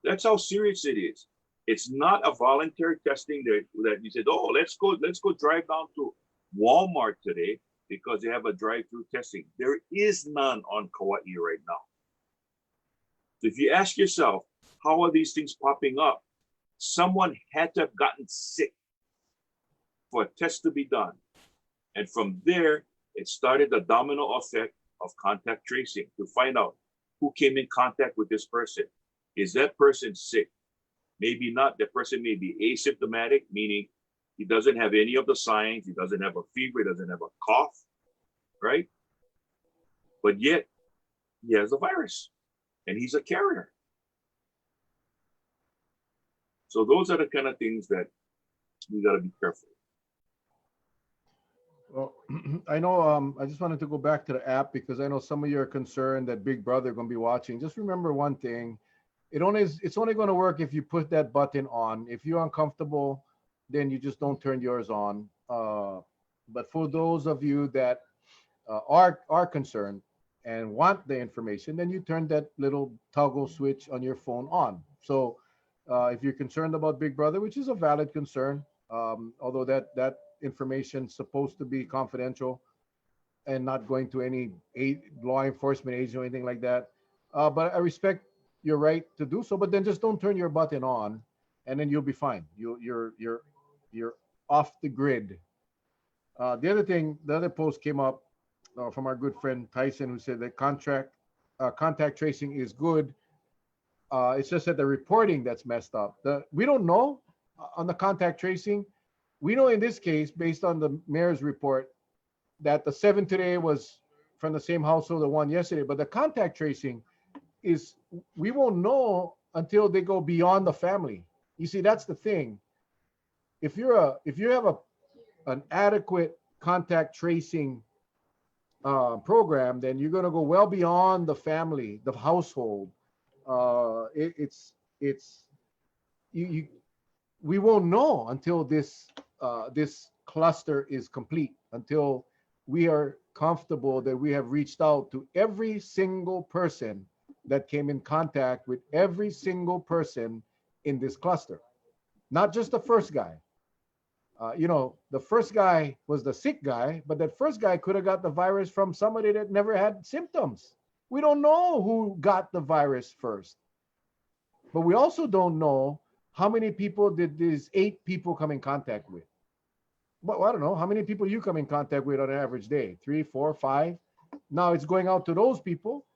That's how serious it is. It's not a voluntary testing that you said, oh, let's go drive down to Walmart today because they have a drive-through testing. There is none on Kauai right now. So if you ask yourself, how are these things popping up? Someone had to have gotten sick for a test to be done. And from there, it started the domino effect of contact tracing to find out who came in contact with this person. Is that person sick? Maybe not. That person may be asymptomatic, meaning he doesn't have any of the signs. He doesn't have a fever. He doesn't have a cough, right? But yet, he has the virus, and he's a carrier. So those are the kind of things that we got to be careful. Well, I know, I just wanted to go back to the app because I know some of you are concerned that Big Brother going to be watching. Just remember one thing. It's only going to work if you put that button on. If you're uncomfortable, then you just don't turn yours on. But for those of you that are concerned and want the information, then you turn that little toggle switch on your phone on. So if you're concerned about Big Brother, which is a valid concern, although that information is supposed to be confidential and not going to any law enforcement agent or anything like that. But I respect your right to do so, but then just don't turn your button on, and then you'll be fine. You're off the grid. The other post came up from our good friend Tyson, who said that contact tracing is good. It's just that the reporting that's messed up. We don't know on the contact tracing. We know in this case, based on the mayor's report, that the 7 today was from the same household, the one yesterday. But the contact tracing is, we won't know until they go beyond the family. You see, that's the thing. If you have an adequate contact tracing program, then you're going to go well beyond the family, the household. It's you we won't know until this cluster is complete, until we are comfortable that we have reached out to every single person that came in contact with every single person in this cluster, not just the first guy. The first guy was the sick guy, but that first guy could have got the virus from somebody that never had symptoms. We don't know who got the virus first, but we also don't know how many people did these 8 people come in contact with. Well, I don't know how many people you come in contact with on an average day, 3, 4, 5. Now it's going out to those people,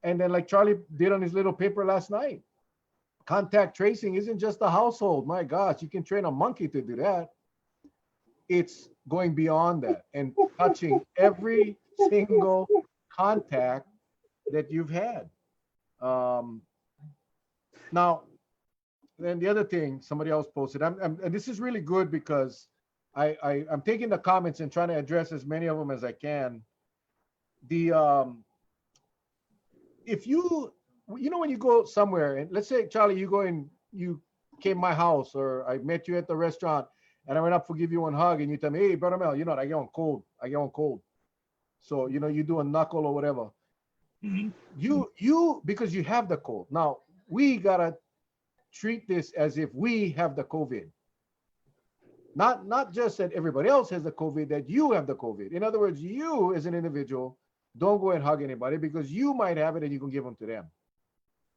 and then like Charlie did on his little paper last night, contact tracing isn't just the household. My gosh, you can train a monkey to do that. It's going beyond that and touching every single contact that you've had. Now, then the other thing somebody else posted, and this is really good because I'm taking the comments and trying to address as many of them as I can. If when you go somewhere, and let's say, Charlie, you came to my house, or I met you at the restaurant, and I went up to give you one hug, and you tell me, hey, brother Mel, I get on cold. So, you do a knuckle or whatever. Mm-hmm. You because you have the cold. Now, we got to treat this as if we have the COVID. Not just that everybody else has the COVID, that you have the COVID. In other words, you as an individual, don't go and hug anybody because you might have it and you can give them to them.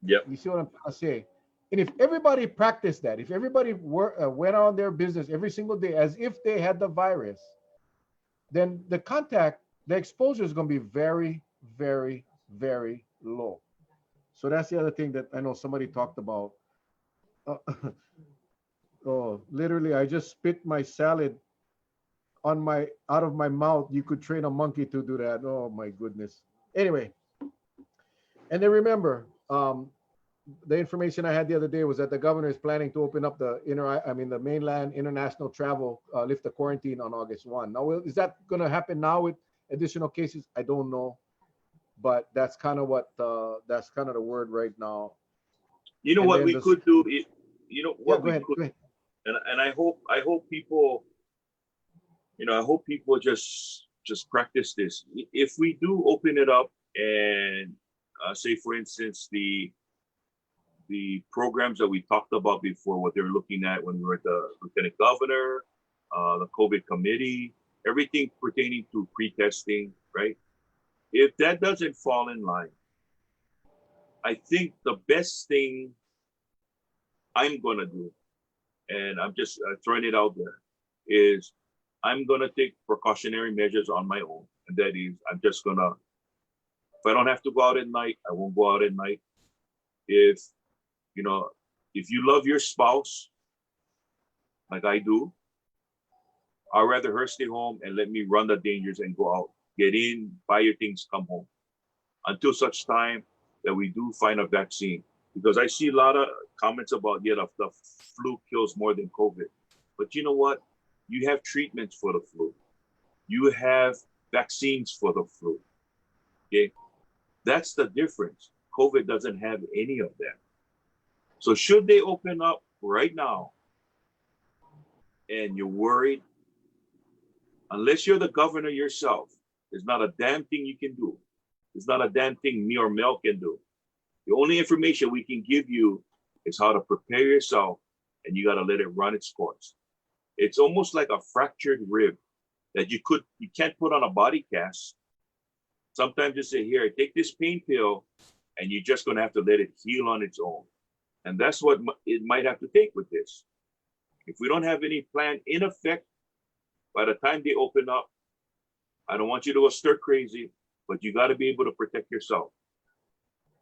Yep. You see what I'm trying to say? And if everybody practiced that, if everybody went on their business every single day as if they had the virus, then the exposure is going to be very, very, very low. So that's the other thing that I know somebody talked about. Oh, literally, I just spit my salad out of my mouth. You could train a monkey to do that. Oh my goodness. Anyway, and then remember, the information I had the other day was that the governor is planning to open up the mainland international travel, lift the quarantine on August 1. Now, is that going to happen now with additional cases? I don't know, but that's kind of the word right now. You know what we could do? Go ahead. And I hope people, I hope people just practice this. If we do open it up and say, for instance, the programs that we talked about before, what they're looking at when we were at the lieutenant governor, the COVID committee, everything pertaining to pre-testing, right? If that doesn't fall in line, I think the best thing I'm going to do, and I'm just throwing it out there, is I'm going to take precautionary measures on my own. And that is, I'm just going to, if I don't have to go out at night, I won't go out at night. If you love your spouse, like I do, I'd rather her stay home and let me run the dangers and go out, get in, buy your things, come home, until such time that we do find a vaccine. Because I see a lot of comments about, the flu kills more than COVID. But you know what? You have treatments for the flu. You have vaccines for the flu. Okay? That's the difference. COVID doesn't have any of that. So should they open up right now and you're worried, unless you're the governor yourself, there's not a damn thing you can do. There's not a damn thing me or Mel can do. The only information we can give you is how to prepare yourself, and you got to let it run its course. It's almost like a fractured rib that you can't put on a body cast. Sometimes you say, here, take this pain pill, and you're just going to have to let it heal on its own. And that's what it might have to take with this. If we don't have any plan in effect, by the time they open up, I don't want you to go stir crazy, but you got to be able to protect yourself.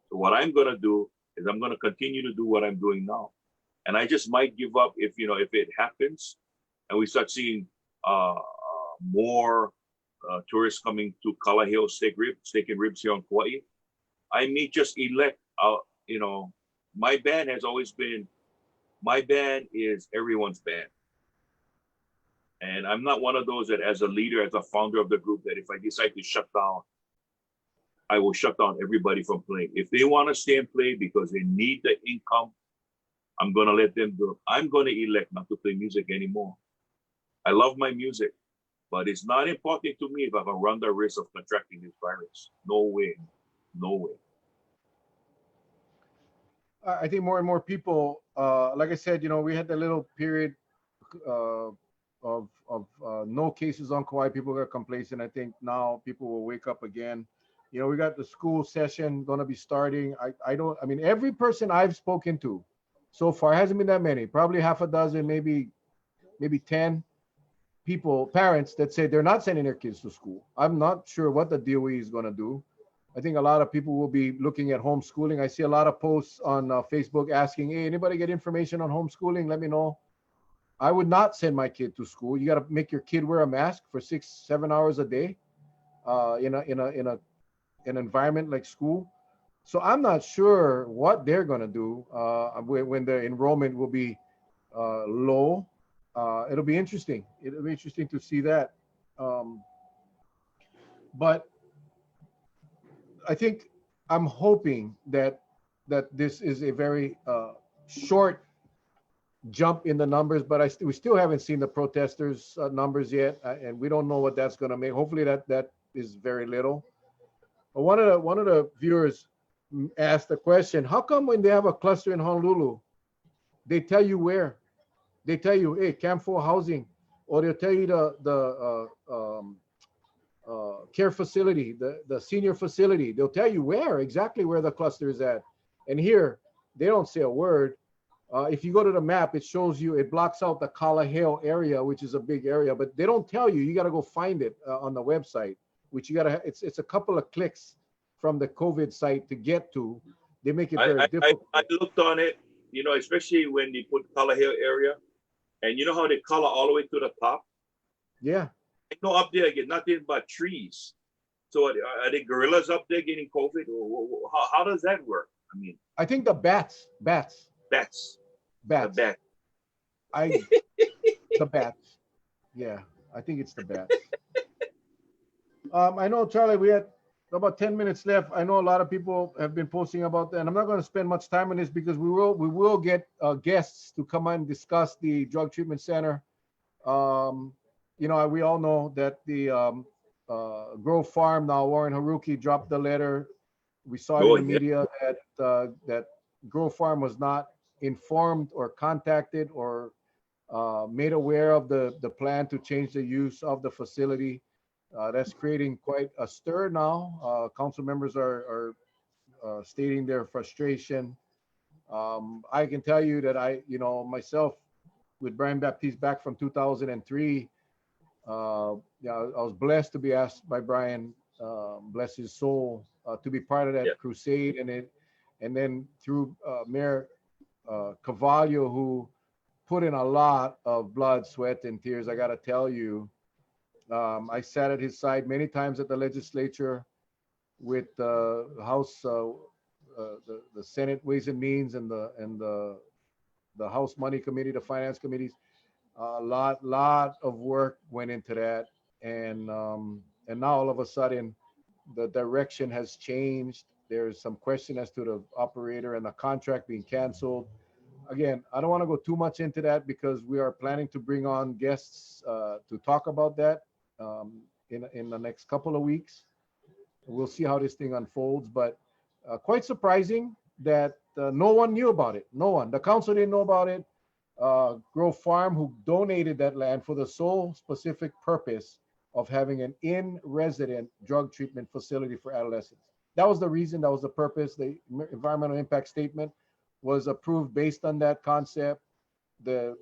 So what I'm going to do is I'm going to continue to do what I'm doing now. And I just might give up if it happens and we start seeing more tourists coming to Kalaheo steak and ribs here on Kauai. I may just elect, my ban has always been, my ban is everyone's ban. And I'm not one of those that, as a leader, as a founder of the group, that if I decide to shut down, I will shut down everybody from playing. If they want to stay and play because they need the income, I'm going to let them do it. I'm going to elect not to play music anymore. I love my music, but it's not important to me if I can run the risk of contracting this virus. No way. No way. I think more and more people, like I said, we had the little period uh, of no cases on Kauai. People got complacent. I think now people will wake up again. We got the school session going to be starting. I mean, every person I've spoken to so far, hasn't been that many, probably half a dozen, maybe 10 people, parents that say they're not sending their kids to school. I'm not sure what the DOE is going to do. I think a lot of people will be looking at homeschooling. I see a lot of posts on Facebook asking, hey, anybody get information on homeschooling? Let me know. I would not send my kid to school. You got to make your kid wear a mask for 6-7 hours a day in an environment like school. So I'm not sure what they're going to do when the enrollment will be low. It'll be interesting. It'll be interesting to see that. But I think I'm hoping that this is a very short jump in the numbers, but we still haven't seen the protesters numbers yet, and we don't know what that's going to make. Hopefully that is very little. But one of the viewers asked the question: how come when they have a cluster in Honolulu, they tell you where? They tell you, hey, Camp 4 housing, or they'll tell you the care facility, the senior facility. They'll tell you exactly where the cluster is at. And here, they don't say a word. If you go to the map, it shows you, it blocks out the Kalaheo area, which is a big area, but they don't tell you. You got to go find it on the website, which you got to, it's a couple of clicks from the COVID site to get to. They make it very difficult. I looked on it, especially when they put Kalaheo area, and you know how they color all the way to the top? Yeah. No, up there get nothing but trees. So are the gorillas up there getting COVID? Or how does that work? I mean, I think the bats. The bats. The bats. Yeah, I think it's the bats. I know, Charlie, we had about 10 minutes left. I know a lot of people have been posting about that, and I'm not going to spend much time on this because we will get guests to come on and discuss the drug treatment center. We all know that the Grove Farm, now Warren Haruki, dropped the letter. We saw it in the media that Grove Farm was not informed or contacted or made aware of the plan to change the use of the facility. That's creating quite a stir now. Council members are stating their frustration. I can tell you that myself, with Brian Baptiste back from 2003, I was blessed to be asked by Brian, bless his soul, to be part of that crusade, and then through Mayor Carvalho, who put in a lot of blood, sweat, and tears. I got to tell you, I sat at his side many times at the legislature with the House, the Senate Ways and Means, and the House Money Committee, the Finance Committees. A lot of work went into that, and now all of a sudden, the direction has changed. There's some question as to the operator and the contract being canceled. Again, I don't want to go too much into that because we are planning to bring on guests to talk about that in the next couple of weeks. We'll see how this thing unfolds, but quite surprising that no one knew about it. No one. The council didn't know about it. Grove Farm, who donated that land for the sole specific purpose of having an in-resident drug treatment facility for adolescents. That was the reason, that was the purpose. The environmental impact statement was approved based on that concept. The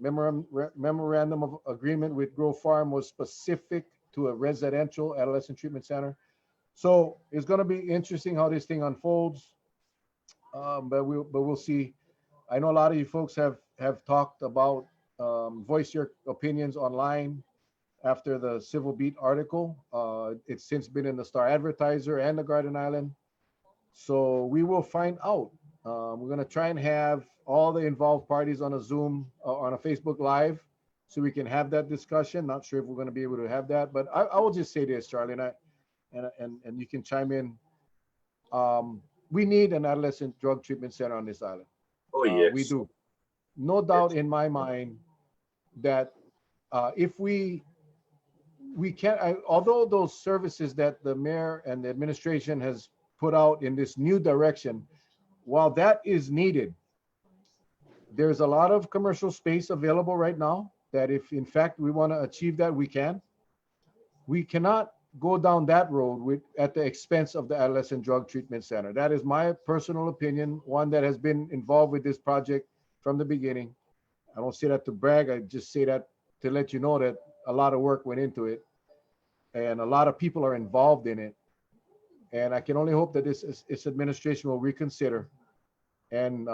memorandum of agreement with Grove Farm was specific to a residential adolescent treatment center. So it's going to be interesting how this thing unfolds, but we'll see. I know a lot of you folks have talked about voice your opinions online after the Civil Beat article. It's since been in the Star Advertiser and the Garden Island. So we will find out. We're going to try and have all the involved parties on a Zoom, on a Facebook Live, so we can have that discussion. Not sure if we're going to be able to have that, but I will just say this, Charlie, and you can chime in. We need an adolescent drug treatment center on this island. Oh We yes, do. No doubt yes. in my mind that if we can't, although those services that the mayor and the administration has put out in this new direction, while that is needed, there's a lot of commercial space available right now that if in fact we want to achieve that, we can. We cannot go down that road at the expense of the adolescent drug treatment center. That is my personal opinion, one that has been involved with this project from the beginning. I don't say that to brag. I just say that to let you know that a lot of work went into it and a lot of people are involved in it. And I can only hope that this administration will reconsider and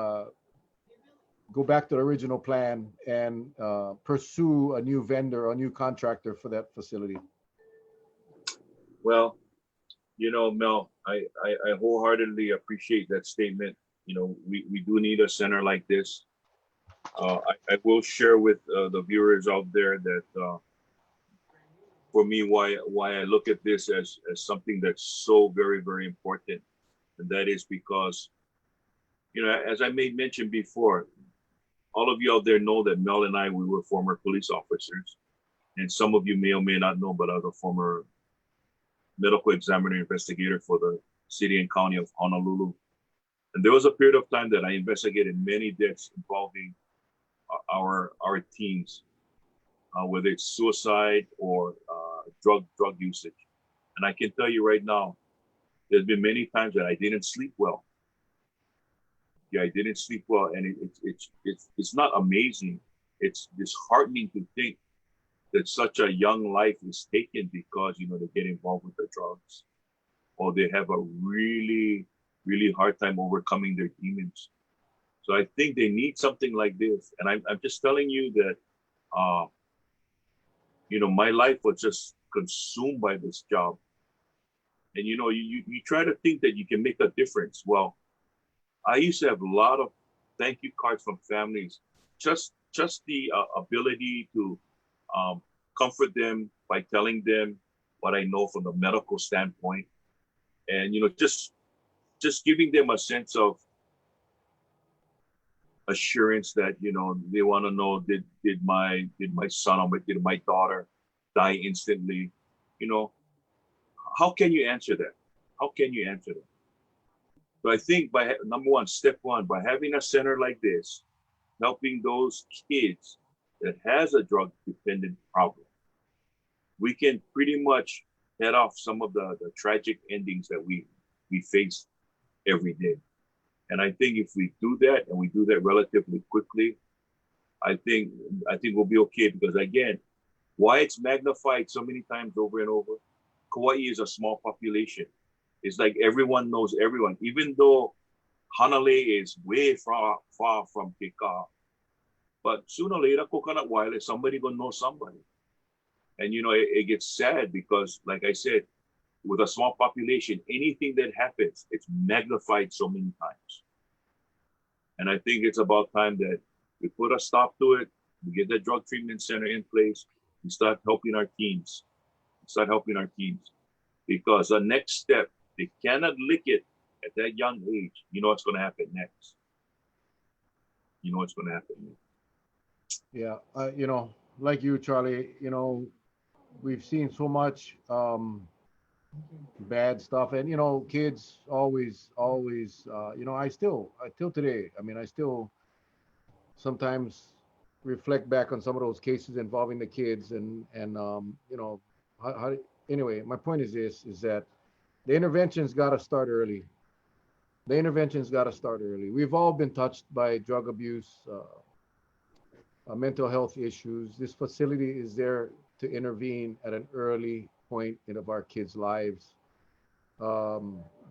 go back to the original plan and pursue a new vendor, a new contractor for that facility. Well, Mel, I wholeheartedly appreciate that statement. We do need a center like this. I will share with the viewers out there that for me, why I look at this as something that's so very, very important. And that is because, as I made mention before, all of you out there know that Mel and I, we were former police officers. And some of you may or may not know, but I was a former medical examiner investigator for the city and county of Honolulu. And there was a period of time that I investigated many deaths involving our teens, whether it's suicide or drug usage. And I can tell you right now, there's been many times that I didn't sleep well. Yeah, I didn't sleep well, and it's not amazing. It's disheartening to think that such a young life is taken because they get involved with the drugs, or they have a really really hard time overcoming their demons. So I think they need something like this, and I'm just telling you that, my life was just consumed by this job, and you try to think that you can make a difference. Well, I used to have a lot of thank you cards from families, just the ability to comfort them by telling them what I know from the medical standpoint, and just giving them a sense of assurance that they want to know, did my son or did my daughter die instantly? How can you answer that? How can you answer that? So I think by number one, step one, by having a center like this, helping those kids that has a drug dependent problem, we can pretty much head off some of the tragic endings that we face every day. And I think if we do that and we do that relatively quickly, I think we'll be okay, because again, why it's magnified so many times over and over, Kauai is a small population. It's like everyone knows everyone, even though Hanalei is way far from Keka. But sooner or later, Coconut Wireless, somebody gonna know somebody. And it gets sad because, like I said, with a small population, anything that happens, it's magnified so many times. And I think it's about time that we put a stop to it. We get the drug treatment center in place. We start helping our teens. Because the next step, they cannot lick it at that young age. You know what's going to happen next. Yeah, like you, Charlie, we've seen so much bad stuff, and kids always, I till today, I mean, I still sometimes reflect back on some of those cases involving the kids, and anyway, my point is this: is that the intervention's got to start early. We've all been touched by drug abuse, mental health issues. This facility is there to intervene at an early point of our kids' lives.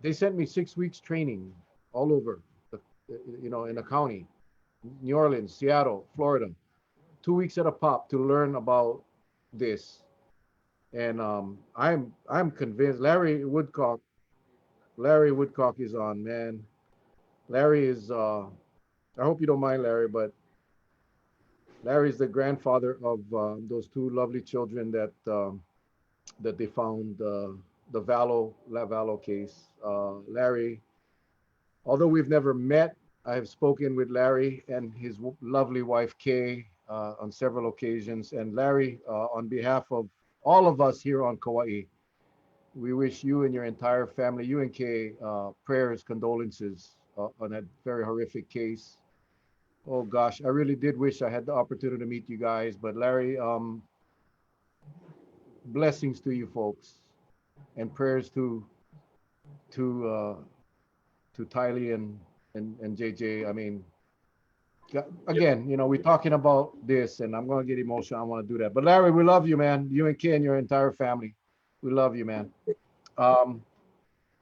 They sent me 6 weeks training all over, in the county, New Orleans, Seattle, Florida, 2 weeks at a pop to learn about this. And I'm convinced Larry Woodcock is on, man. Larry is I hope you don't mind, Larry, but Larry's the grandfather of those two lovely children that they found the Lavallo case. Larry, although we've never met, I have spoken with Larry and his lovely wife Kay on several occasions. And Larry, on behalf of all of us here on Kauai, we wish you and your entire family, you and Kay, prayers, condolences on that very horrific case. Oh gosh, I really did wish I had the opportunity to meet you guys. But Larry, blessings to you folks, and prayers to to Tylee and JJ. I mean, Yep. again, we're talking about this, and I'm gonna get emotional. I want to do that. But Larry, we love you, man. You and Kay and your entire family, we love you, man. Um,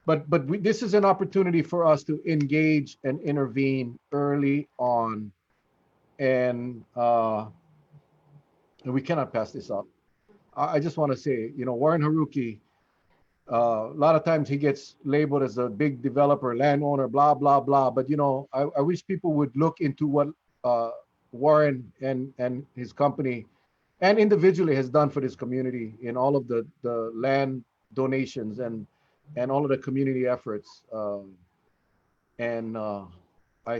but this is an opportunity for us to engage and intervene early on, and we cannot pass this up. I just want to say, Warren Haruki, a lot of times he gets labeled as a big developer, landowner, blah, blah, blah. But, I wish people would look into what Warren and his company and individually has done for this community in all of the land donations and all of the community efforts. And I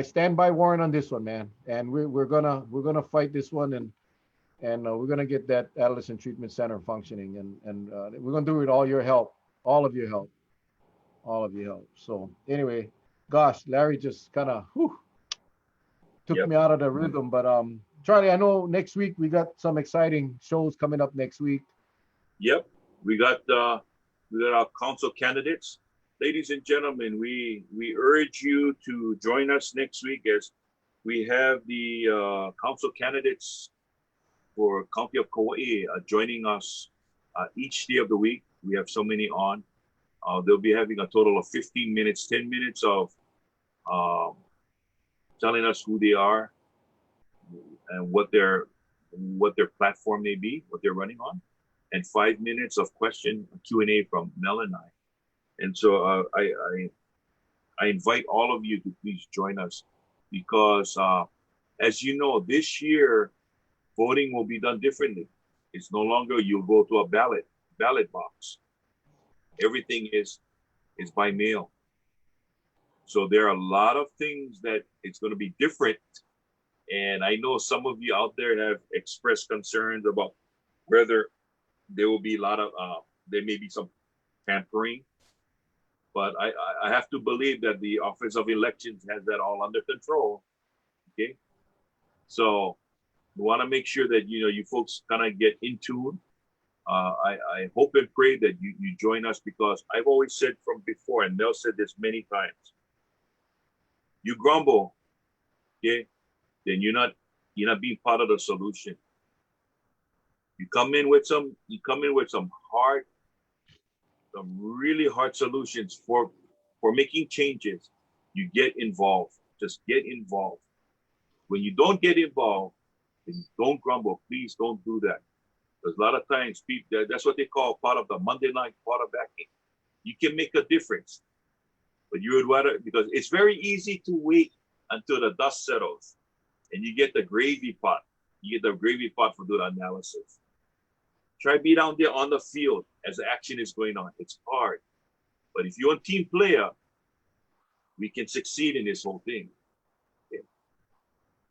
stand by Warren on this one, man. And we're gonna fight this one, and we're gonna get that adolescent treatment center functioning, and we're gonna do it with all your help, all of your help, all of your help. So anyway, gosh, Larry just kind of took Yep. me out of the rhythm. But Charlie, I know next week we got some exciting shows coming up next week. Yep. We got our council candidates. Ladies and gentlemen, we urge you to join us next week as we have the council candidates for County of Kauai joining us each day of the week. We have so many on. They'll be having a total of 15 minutes, 10 minutes of telling us who they are and what their platform may be, what they're running on, and 5 minutes of question Q&A from Mel and I. And so I invite all of you to please join us because, as you know, this year voting will be done differently. It's no longer you'll go to a ballot box. Everything is by mail. So there are a lot of things that it's going to be different. And I know some of you out there have expressed concerns about whether there will be a lot of, there may be some tampering. But I have to believe that the Office of Elections has that all under control. Okay. So we want to make sure that, you folks kind of get in tune. I hope and pray that you join us because I've always said from before, and Mel said this many times, you grumble, okay, then you're not being part of the solution. You come in with some really hard solutions for making changes. You get involved. Just get involved. When you don't get involved, then don't grumble. Please don't do that. Because a lot of times people, that's what they call part of the Monday night quarterbacking. You can make a difference. But you would rather, because it's very easy to wait until the dust settles and you get the gravy pot. You get the gravy pot for doing analysis. Try be down there on the field as the action is going on. It's hard. But if you're a team player, we can succeed in this whole thing. Okay.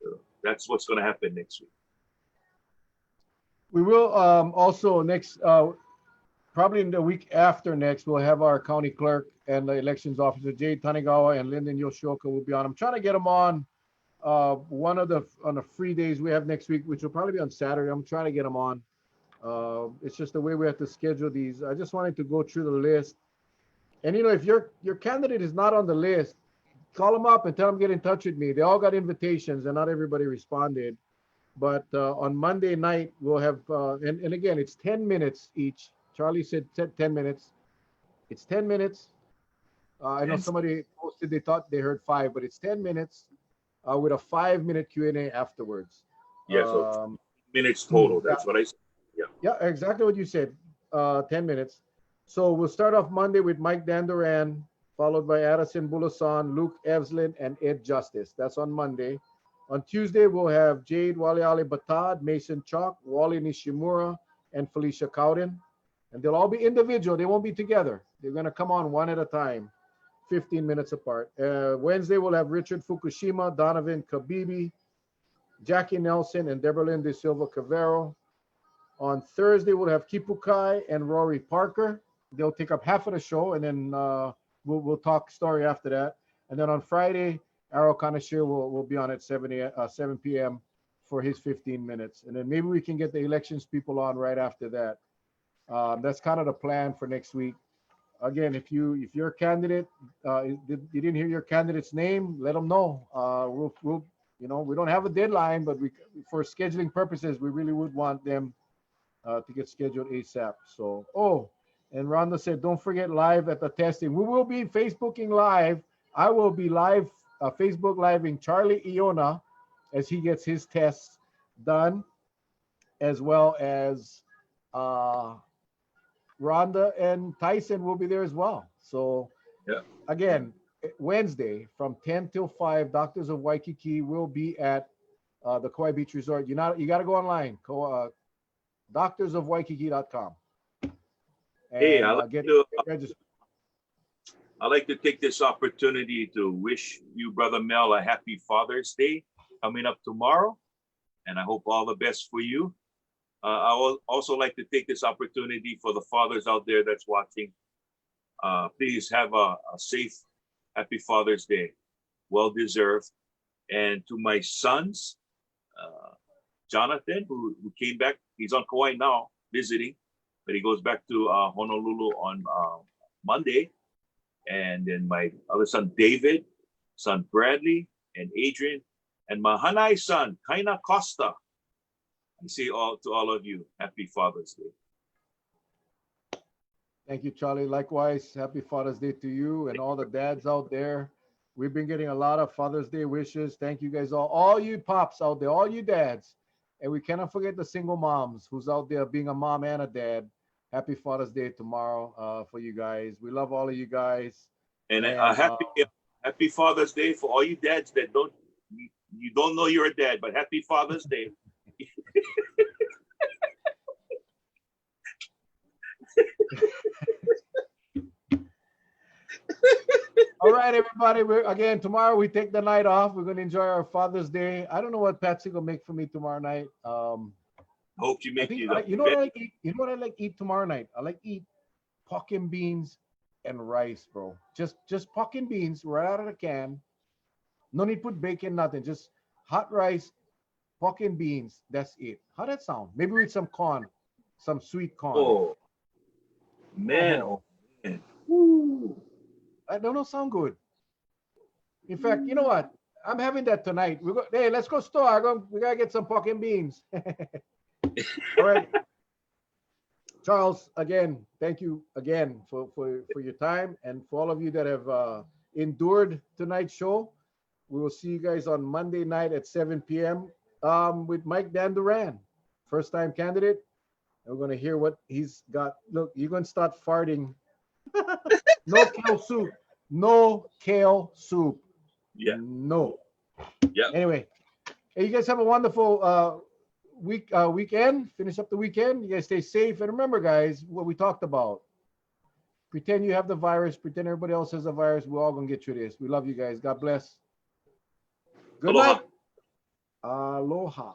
So that's what's going to happen next week. We will also next, probably in the week after next, we'll have our county clerk and the elections officer, Jay Tanigawa and Lyndon Yoshioka will be on. I'm trying to get them on on the free days we have next week, which will probably be on Saturday. I'm trying to get them on. It's just the way we have to schedule these. I just wanted to go through the list. And if your candidate is not on the list, call them up and tell them get in touch with me. They all got invitations and not everybody responded. But on Monday night, we'll have, and again, it's 10 minutes each. Charlie said 10 minutes. It's 10 minutes. I know somebody posted they thought they heard 5, but it's 10 minutes with a 5-minute Q&A afterwards. Yeah, so minutes total. That's what I said. Yeah. Yeah, exactly what you said. 10 minutes. So we'll start off Monday with Mike Danduran, followed by Addison Bulasan, Luke Evslin, and Ed Justice. That's on Monday. On Tuesday, we'll have Jade Waliali Batad, Mason Chalk, Wally Nishimura, and Felicia Cowden. And they'll all be individual. They won't be together. They're going to come on one at a time, 15 minutes apart. Wednesday, we'll have Richard Fukushima, Donovan Kabibi, Jackie Nelson, and Deborah De Silva Cavero. On Thursday, we'll have Kipukai and Rory Parker. They'll take up half of the show, and then we'll talk story after that. And then on Friday, Arrow Kanashir will be on at 7 p.m. for his 15 minutes. And then maybe we can get the elections people on right after that. That's kind of the plan for next week. Again, if you're a candidate, you didn't hear your candidate's name, let them know. We'll we don't have a deadline, but for scheduling purposes, we really would want them to get scheduled ASAP. So, and Rhonda said, don't forget live at the testing. We will be Facebooking live. I will be live, Facebook living Charlie Iona as he gets his tests done, as well as Rhonda and Tyson will be there as well. So, yeah. Again, Wednesday from 10 till 5, Doctors of Waikiki will be at the Kauai Beach Resort. You got to go online, doctorsofwaikiki.com. Hey, Get registered. I'd like to take this opportunity to wish you, Brother Mel, a happy Father's Day coming up tomorrow. And I hope all the best for you. I will also like to take this opportunity for the fathers out there that's watching. Please have a safe, happy Father's Day. Well deserved. And to my sons, Jonathan, who came back, he's on Kauai now visiting, but he goes back to Honolulu on Monday. And then my other son, David, son Bradley, and Adrian, and my Hanai son, Kaina Costa. I say to all of you, happy Father's Day. Thank you, Charlie. Likewise, happy Father's Day to you and all the dads out there. We've been getting a lot of Father's Day wishes. Thank you guys all you pops out there, all you dads. And we cannot forget the single moms who's out there being a mom and a dad. Happy Father's Day tomorrow for you guys. We love all of you guys. And happy Father's Day for all you dads that you don't know you're a dad, but happy Father's Day. All right, everybody. Again, tomorrow we take the night off. We're going to enjoy our Father's Day. I don't know what Patsy will make for me tomorrow night. Hope you make you know what I like eat? You know what I like eat tomorrow night? I like eat pork and beans and rice, bro. Just pork and beans right out of the can. No need to put bacon, nothing. Just hot rice, pork and beans. That's it. How that sound? Maybe with some corn, some sweet corn. Oh man! Woo. That don't sound good. In fact, you know what? I'm having that tonight. Hey, let's go store. We gotta get some pork and beans. All right. Charles, again, thank you again for your time and for all of you that have endured tonight's show. We will see you guys on Monday night at 7 p.m. With Mike Dan Duran, first-time candidate. And we're going to hear what he's got. Look, you're going to start farting. No kale soup. No kale soup. Yeah. No. Yeah. Anyway, hey, you guys have a wonderful weekend. Finish up the weekend. You guys stay safe. And remember, guys, what we talked about. Pretend you have the virus. Pretend everybody else has the virus. We're all going to get through this. We love you guys. God bless. Good Aloha. night. Aloha.